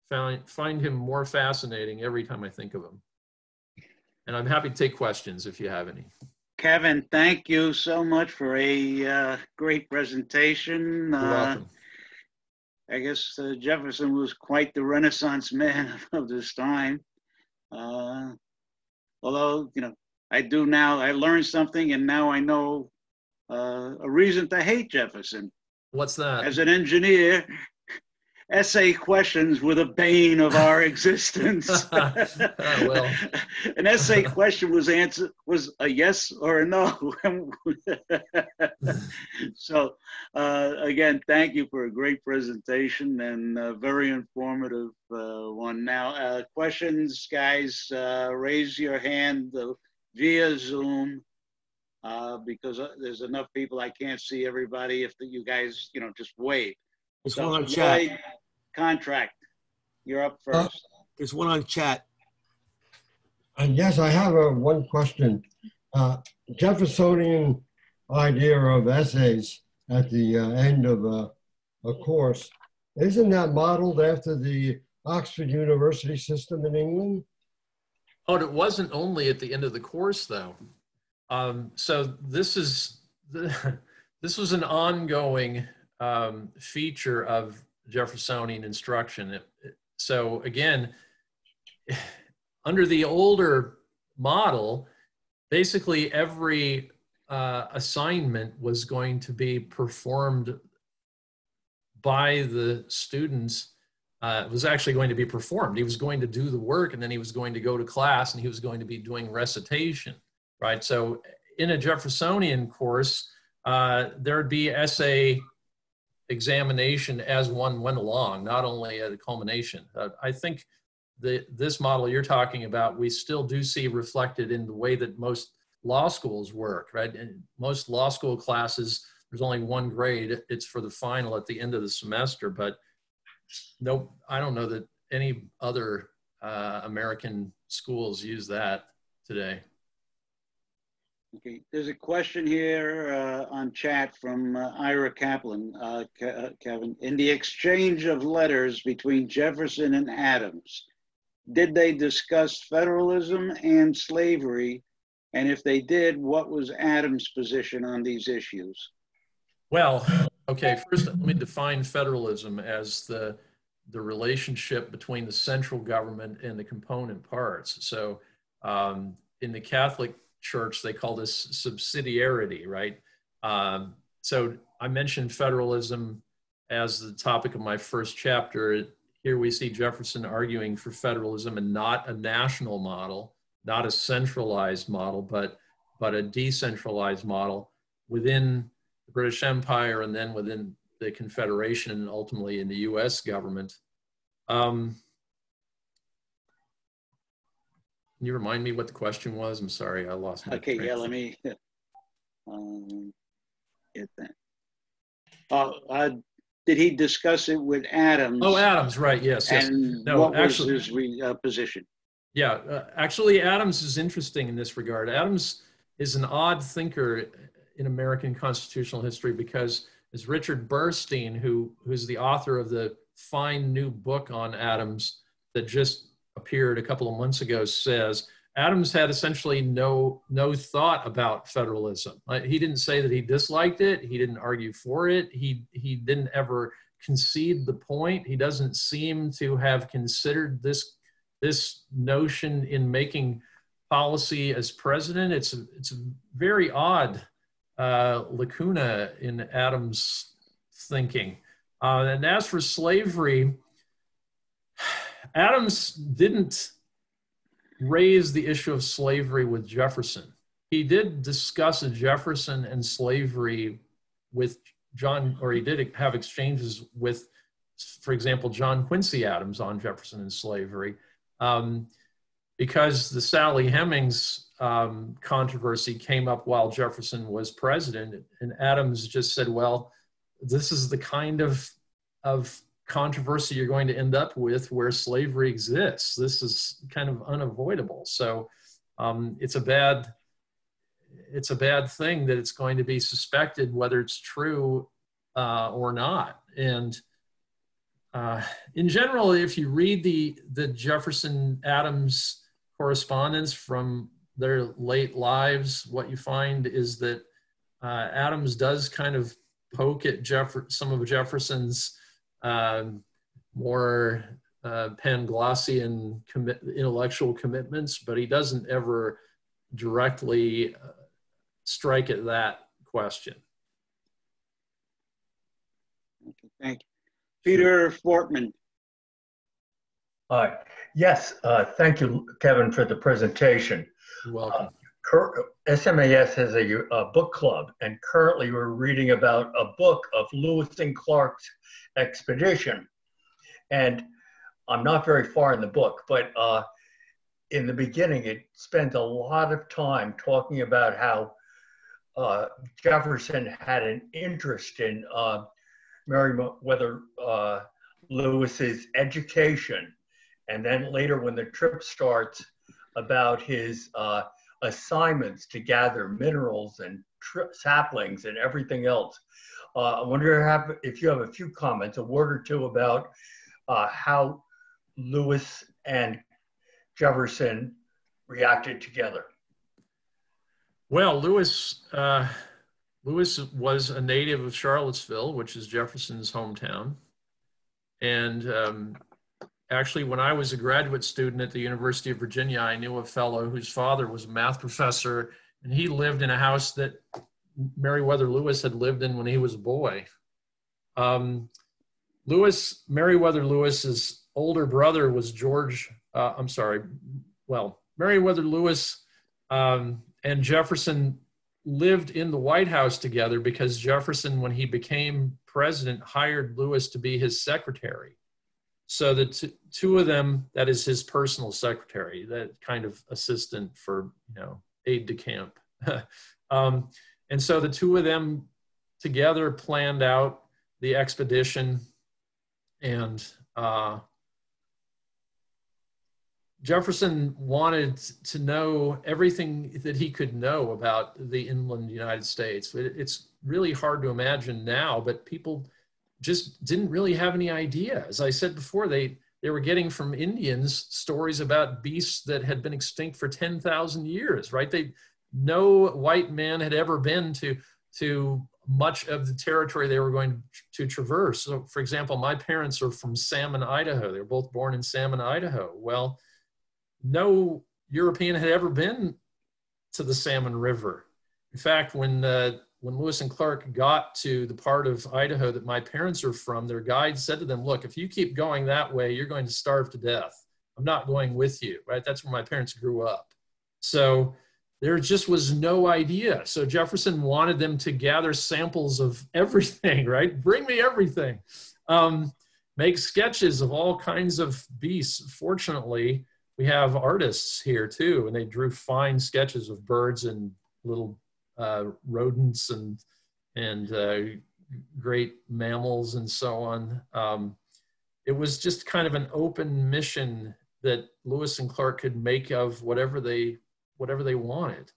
find him more fascinating every time I think of him. And I'm happy to take questions if you have any. Kevin, thank you so much for a great presentation. You're welcome. I guess Jefferson was quite the Renaissance man of this time. Although, you know, I learned something, and now I know a reason to hate Jefferson. What's that? As an engineer, essay questions were the bane of our existence. Well. An essay question was a yes or a no. So again, thank you for a great presentation and a very informative one. Now, questions, guys, raise your hand via Zoom. Because there's enough people, I can't see everybody. If you guys, you know, just wave. There's one on chat. Contract, you're up first. There's one on chat. Yes, I have one question. Jeffersonian idea of essays at the end of a course, isn't that modeled after the Oxford University system in England? Oh, it wasn't only at the end of the course, though. So this was an ongoing feature of Jeffersonian instruction. So again, under the older model, basically every assignment was going to be performed by the students. It was actually going to be performed. He was going to do the work, and then he was going to go to class, and he was going to be doing recitation, right? So in a Jeffersonian course, there'd be essay examination as one went along, not only at a culmination. I think this model you're talking about, we still do see reflected in the way that most law schools work, right? In most law school classes, there's only one grade. It's for the final at the end of the semester, but nope, I don't know that any other American schools use that today. Okay, there's a question here on chat from Ira Kaplan, Kevin. In the exchange of letters between Jefferson and Adams, did they discuss federalism and slavery? And if they did, what was Adams' position on these issues? Well, okay, first let me define federalism as the relationship between the central government and the component parts. So in the Catholic Church, they call this subsidiarity, right? So I mentioned federalism as the topic of my first chapter. Here we see Jefferson arguing for federalism and not a national model, not a centralized model, but a decentralized model within the British Empire and then within the Confederation and ultimately in the US government. Can you remind me what the question was? I'm sorry, I lost my Okay, yeah, let me get that. Did he discuss it with Adams? Oh, Adams, right, yes, yes. And no, what actually, was his position? Yeah, actually, Adams is interesting in this regard. Adams is an odd thinker in American constitutional history because, as Richard Burstein, who's the author of the fine new book on Adams that just appeared a couple of months ago, says, Adams had essentially no thought about federalism. He didn't say that he disliked it. He didn't argue for it. He didn't ever concede the point. He doesn't seem to have considered this notion in making policy as president. It's a very odd lacuna in Adams' thinking. And as for slavery, Adams didn't raise the issue of slavery with Jefferson. He did discuss Jefferson and slavery with John, or he did have exchanges with, for example, John Quincy Adams on Jefferson and slavery, because the Sally Hemings controversy came up while Jefferson was president, and Adams just said, well, this is the kind of controversy you're going to end up with where slavery exists. This is kind of unavoidable. So it's a bad thing that it's going to be suspected whether it's true or not. And in general, if you read the Jefferson-Adams correspondence from their late lives, what you find is that Adams does kind of poke at some of Jefferson's more Panglossian intellectual commitments, but he doesn't ever directly strike at that question. Okay, thank you. Peter Fortman. Yes, thank you, Kevin, for the presentation. You're welcome. SMAS has a book club, and currently we're reading about a book of Lewis and Clark's expedition. And I'm not very far in the book, but in the beginning, it spent a lot of time talking about how Jefferson had an interest in Meriwether Lewis's education. And then later when the trip starts, about his assignments to gather minerals and saplings and everything else. I wonder if you have a few comments, a word or two about how Lewis and Jefferson reacted together. Well, Lewis was a native of Charlottesville, which is Jefferson's hometown. And actually, when I was a graduate student at the University of Virginia, I knew a fellow whose father was a math professor, and he lived in a house that Meriwether Lewis had lived in when he was a boy. Meriwether Lewis's older brother was Meriwether Lewis and Jefferson lived in the White House together because Jefferson, when he became president, hired Lewis to be his secretary. So the two of them, that is his personal secretary, that kind of assistant for, aide de camp. And so the two of them together planned out the expedition, and Jefferson wanted to know everything that he could know about the inland United States. It's really hard to imagine now, but people just didn't really have any idea. As I said before, they were getting from Indians stories about beasts that had been extinct for 10,000 years, right? No white man had ever been to much of the territory they were going to traverse. So, for example, my parents are from Salmon, Idaho. They were both born in Salmon, Idaho. Well, no European had ever been to the Salmon River. In fact, when when Lewis and Clark got to the part of Idaho that my parents are from, their guide said to them, look, if you keep going that way, you're going to starve to death. I'm not going with you, right? That's where my parents grew up. So there just was no idea. So Jefferson wanted them to gather samples of everything, right? Bring me everything. Make sketches of all kinds of beasts. Fortunately, we have artists here too, and they drew fine sketches of birds and little rodents and great mammals and so on. It was just kind of an open mission that Lewis and Clark could make of whatever they wanted.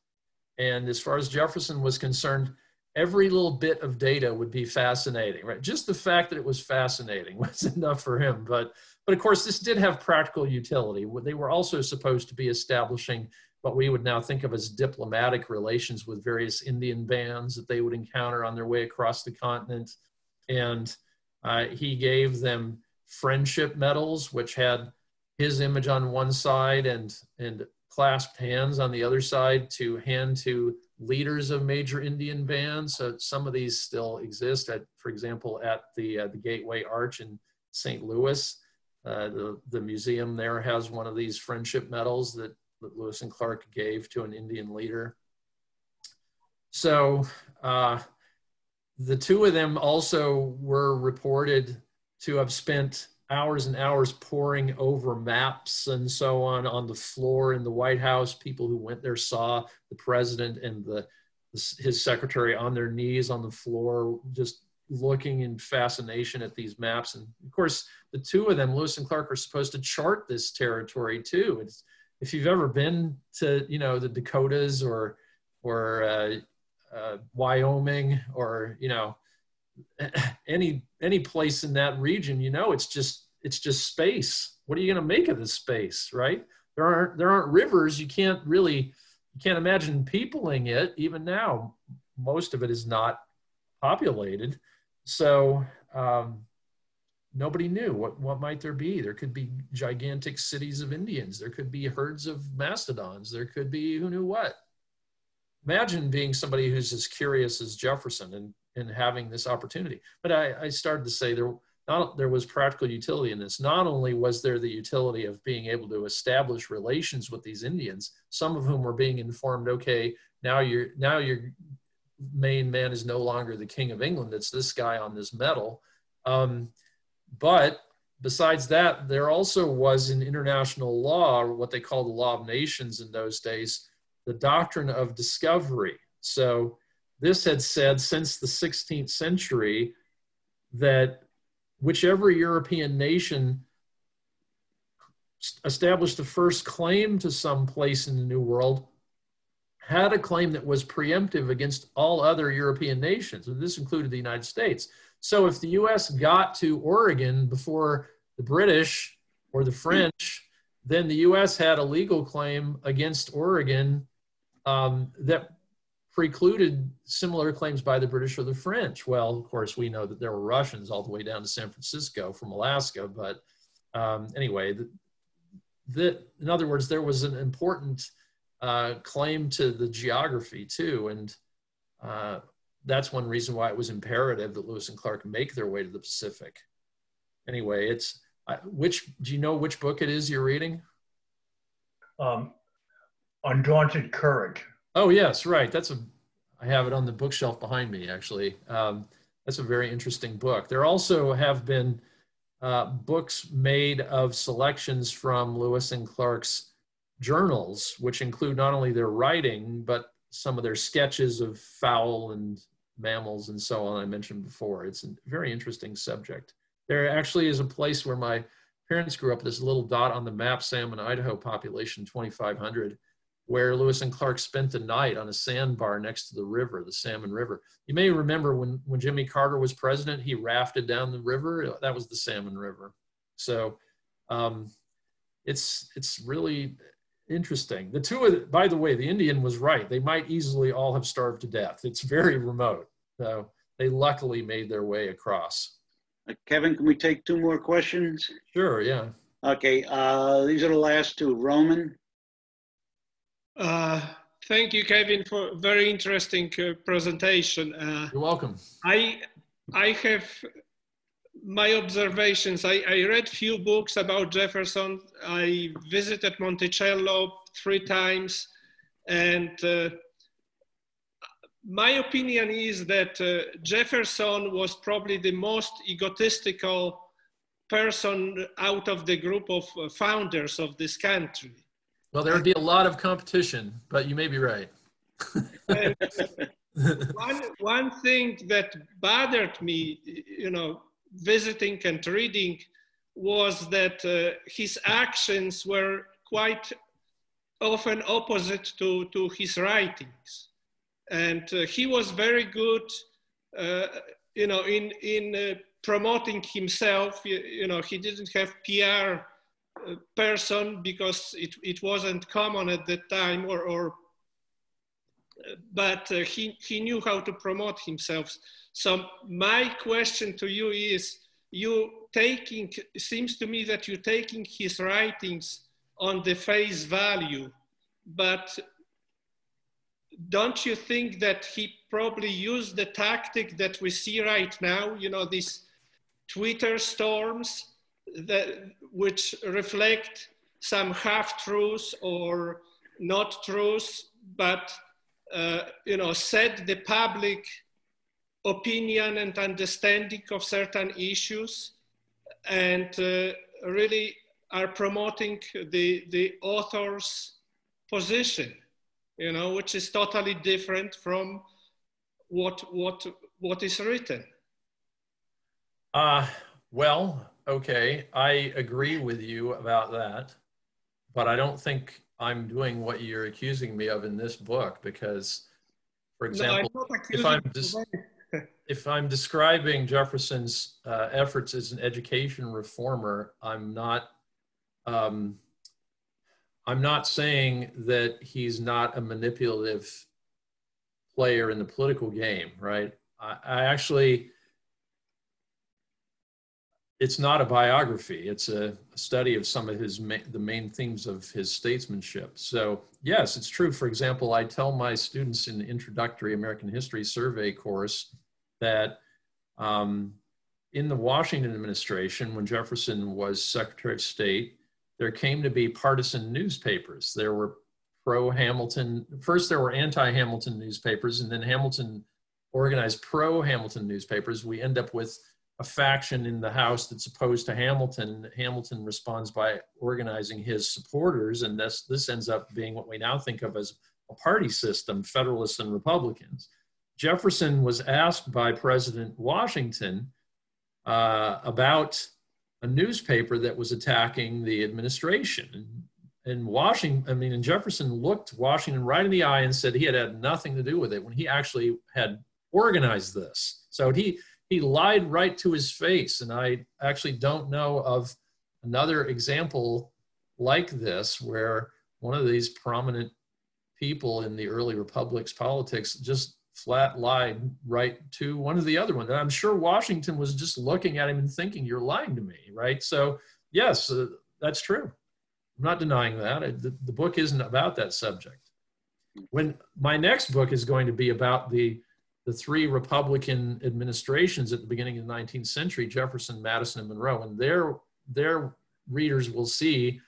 And as far as Jefferson was concerned, every little bit of data would be fascinating, right? Just the fact that it was fascinating was enough for him. But of course, this did have practical utility. They were also supposed to be establishing what we would now think of as diplomatic relations with various Indian bands that they would encounter on their way across the continent. And he gave them friendship medals, which had his image on one side and clasped hands on the other side to hand to leaders of major Indian bands. So some of these still exist, for example, at the Gateway Arch in St. Louis. The museum there has one of these friendship medals that Lewis and Clark gave to an Indian leader. So the two of them also were reported to have spent hours and hours poring over maps and so on the floor in the White House. People who went there saw the president and his secretary on their knees on the floor, just looking in fascination at these maps. And of course, the two of them, Lewis and Clark, are supposed to chart this territory too. If you've ever been to, the Dakotas or Wyoming or, any place in that region, it's just space. What are you going to make of this space, right? There aren't rivers. You can't imagine peopling it. Even now, most of it is not populated. So nobody knew what might there be. There could be gigantic cities of Indians. There could be herds of mastodons. There could be who knew what. Imagine being somebody who's as curious as Jefferson and having this opportunity. But I started to say there was practical utility in this. Not only was there the utility of being able to establish relations with these Indians, some of whom were being informed, okay, now your main man is no longer the King of England, it's this guy on this medal. But besides that, there also was in international law, what they called the law of nations in those days, the doctrine of discovery. So this had said since the 16th century that whichever European nation established the first claim to some place in the New World had a claim that was preemptive against all other European nations, and this included the United States. So if the US got to Oregon before the British or the French, then the US had a legal claim against Oregon that precluded similar claims by the British or the French. Well, of course, we know that there were Russians all the way down to San Francisco from Alaska, but anyway, in other words, there was an important claim to the geography too, and that's one reason why it was imperative that Lewis and Clark make their way to the Pacific. Anyway, do you know which book it is you're reading? Undaunted Courage. Oh yes, right. I have it on the bookshelf behind me, actually. That's a very interesting book. There also have been books made of selections from Lewis and Clark's journals, which include not only their writing, but some of their sketches of fowl and mammals and so on I mentioned before. It's a very interesting subject. There actually is a place where my parents grew up, this little dot on the map, Salmon, Idaho population, 2,500, where Lewis and Clark spent the night on a sandbar next to the river, the Salmon River. You may remember when Jimmy Carter was president, he rafted down the river. That was the Salmon River. So it's really interesting. The two of, by the way, the Indian was right. They might easily all have starved to death. It's very remote. So they luckily made their way across. Kevin, can we take two more questions? Sure, yeah. Okay, these are the last two. Roman? Thank you, Kevin, for a very interesting presentation. You're welcome. I have my observations. I read few books about Jefferson. I visited Monticello 3 times, and my opinion is that Jefferson was probably the most egotistical person out of the group of founders of this country. Well, there would be a lot of competition, but you may be right. One thing that bothered me, visiting and reading, was that his actions were quite often opposite to his writings. And he was very good, in promoting himself. He didn't have PR person because it wasn't common at that time, but he knew how to promote himself. So my question to you is, it seems to me that you're taking his writings on the face value, but don't you think that he probably used the tactic that we see right now, these Twitter storms which reflect some half-truths or not truths, but set the public opinion and understanding of certain issues, and really are promoting the author's position, which is totally different from what is written. Well, okay, I agree with you about that, but I don't think I'm doing what you're accusing me of in this book, because, for example, if I'm describing Jefferson's efforts as an education reformer, I'm not saying that he's not a manipulative player in the political game, right? I actually, it's not a biography. It's a study of some of the main themes of his statesmanship. So yes, it's true. For example, I tell my students in the introductory American History Survey course that in the Washington administration, when Jefferson was Secretary of State, there came to be partisan newspapers. There were pro-Hamilton, first there were anti-Hamilton newspapers, and then Hamilton organized pro-Hamilton newspapers. We end up with a faction in the House that's opposed to Hamilton. Hamilton responds by organizing his supporters, and this ends up being what we now think of as a party system, Federalists and Republicans. Jefferson was asked by President Washington about a newspaper that was attacking the administration. And Jefferson looked Washington right in the eye and said he had nothing to do with it when he actually had organized this. So he lied right to his face. And I actually don't know of another example like this where one of these prominent people in the early republic's politics just flat lied right to one of the other ones. And I'm sure Washington was just looking at him and thinking, you're lying to me, right? So yes, that's true. I'm not denying that. The book isn't about that subject. When my next book is going to be about the 3 Republican administrations at the beginning of the 19th century, Jefferson, Madison, and Monroe, and their readers will see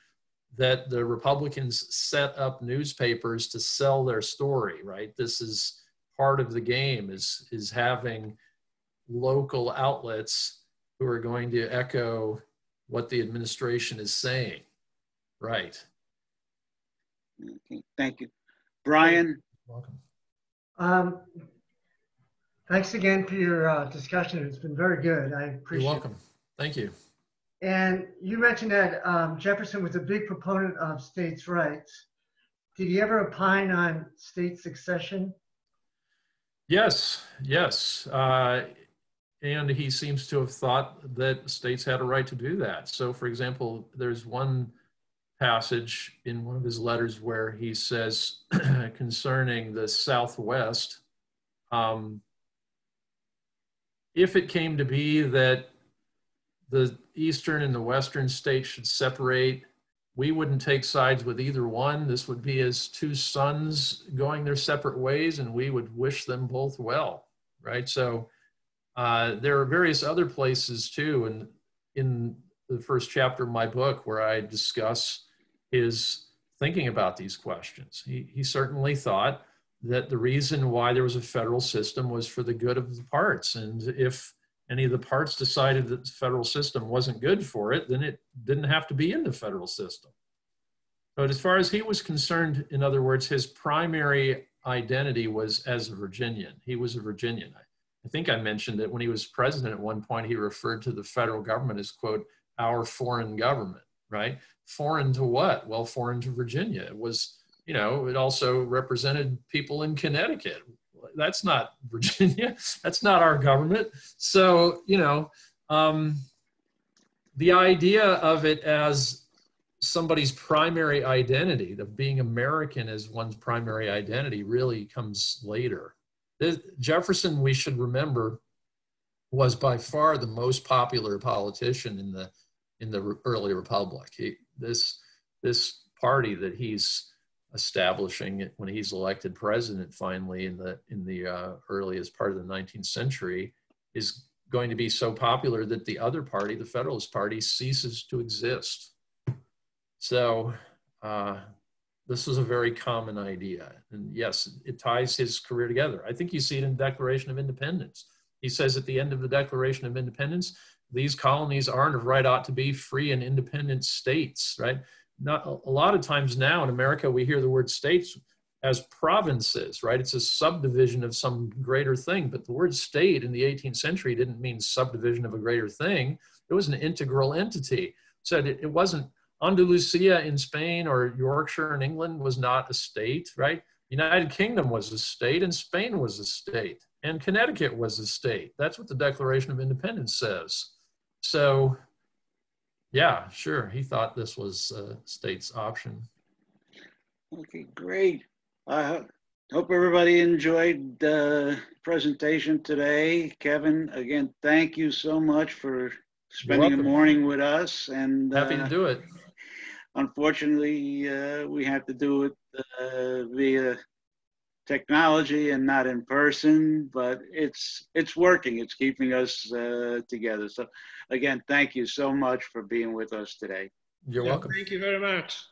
that the Republicans set up newspapers to sell their story, right? This is part of the game, is having local outlets who are going to echo what the administration is saying, right? Okay, thank you. Brian? Welcome. Thanks again for your discussion. It's been very good. I appreciate it. You're welcome. Thank you. And you mentioned that Jefferson was a big proponent of states' rights. Did he ever opine on state succession? Yes. And he seems to have thought that states had a right to do that. So, for example, there's one passage in one of his letters where he says concerning the Southwest, if it came to be that the eastern and the western states should separate, we wouldn't take sides with either one. This would be his two sons going their separate ways, and we would wish them both well, right? So there are various other places too, and in the first chapter of my book where I discuss his thinking about these questions. He certainly thought that the reason why there was a federal system was for the good of the parts. And if any of the parts decided that the federal system wasn't good for it, then it didn't have to be in the federal system. But as far as he was concerned, in other words, his primary identity was as a Virginian. He was a Virginian. I think I mentioned that when he was president at one point, he referred to the federal government as, quote, our foreign government, right? Foreign to what? Well, foreign to Virginia. It was, you know, it also represented people in Connecticut. That's not Virginia. That's not our government. So, you know, the idea of it as somebody's primary identity, of being American as one's primary identity, really comes later. Jefferson, we should remember, was by far the most popular politician in the early republic. This party that he's establishing when he's elected president finally in the earliest part of the 19th century is going to be so popular that the other party, the Federalist Party, ceases to exist. So this was a very common idea. And yes, it ties his career together. I think you see it in the Declaration of Independence. He says at the end of the Declaration of Independence, these colonies aren't of right ought to be free and independent states, right? Not a lot of times now in America, we hear the word states as provinces, right? It's a subdivision of some greater thing, but the word state in the 18th century didn't mean subdivision of a greater thing. It was an integral entity. So it wasn't Andalusia in Spain or Yorkshire in England was not a state, right? United Kingdom was a state and Spain was a state and Connecticut was a state. That's what the Declaration of Independence says. So yeah, sure. He thought this was a state's option. Okay, great. I hope everybody enjoyed the presentation today. Kevin, again, thank you so much for spending a morning with us. And happy to do it. Unfortunately, we have to do it via technology and not in person, but it's working. It's keeping us together. So again, thank you so much for being with us today. You're welcome. Thank you very much.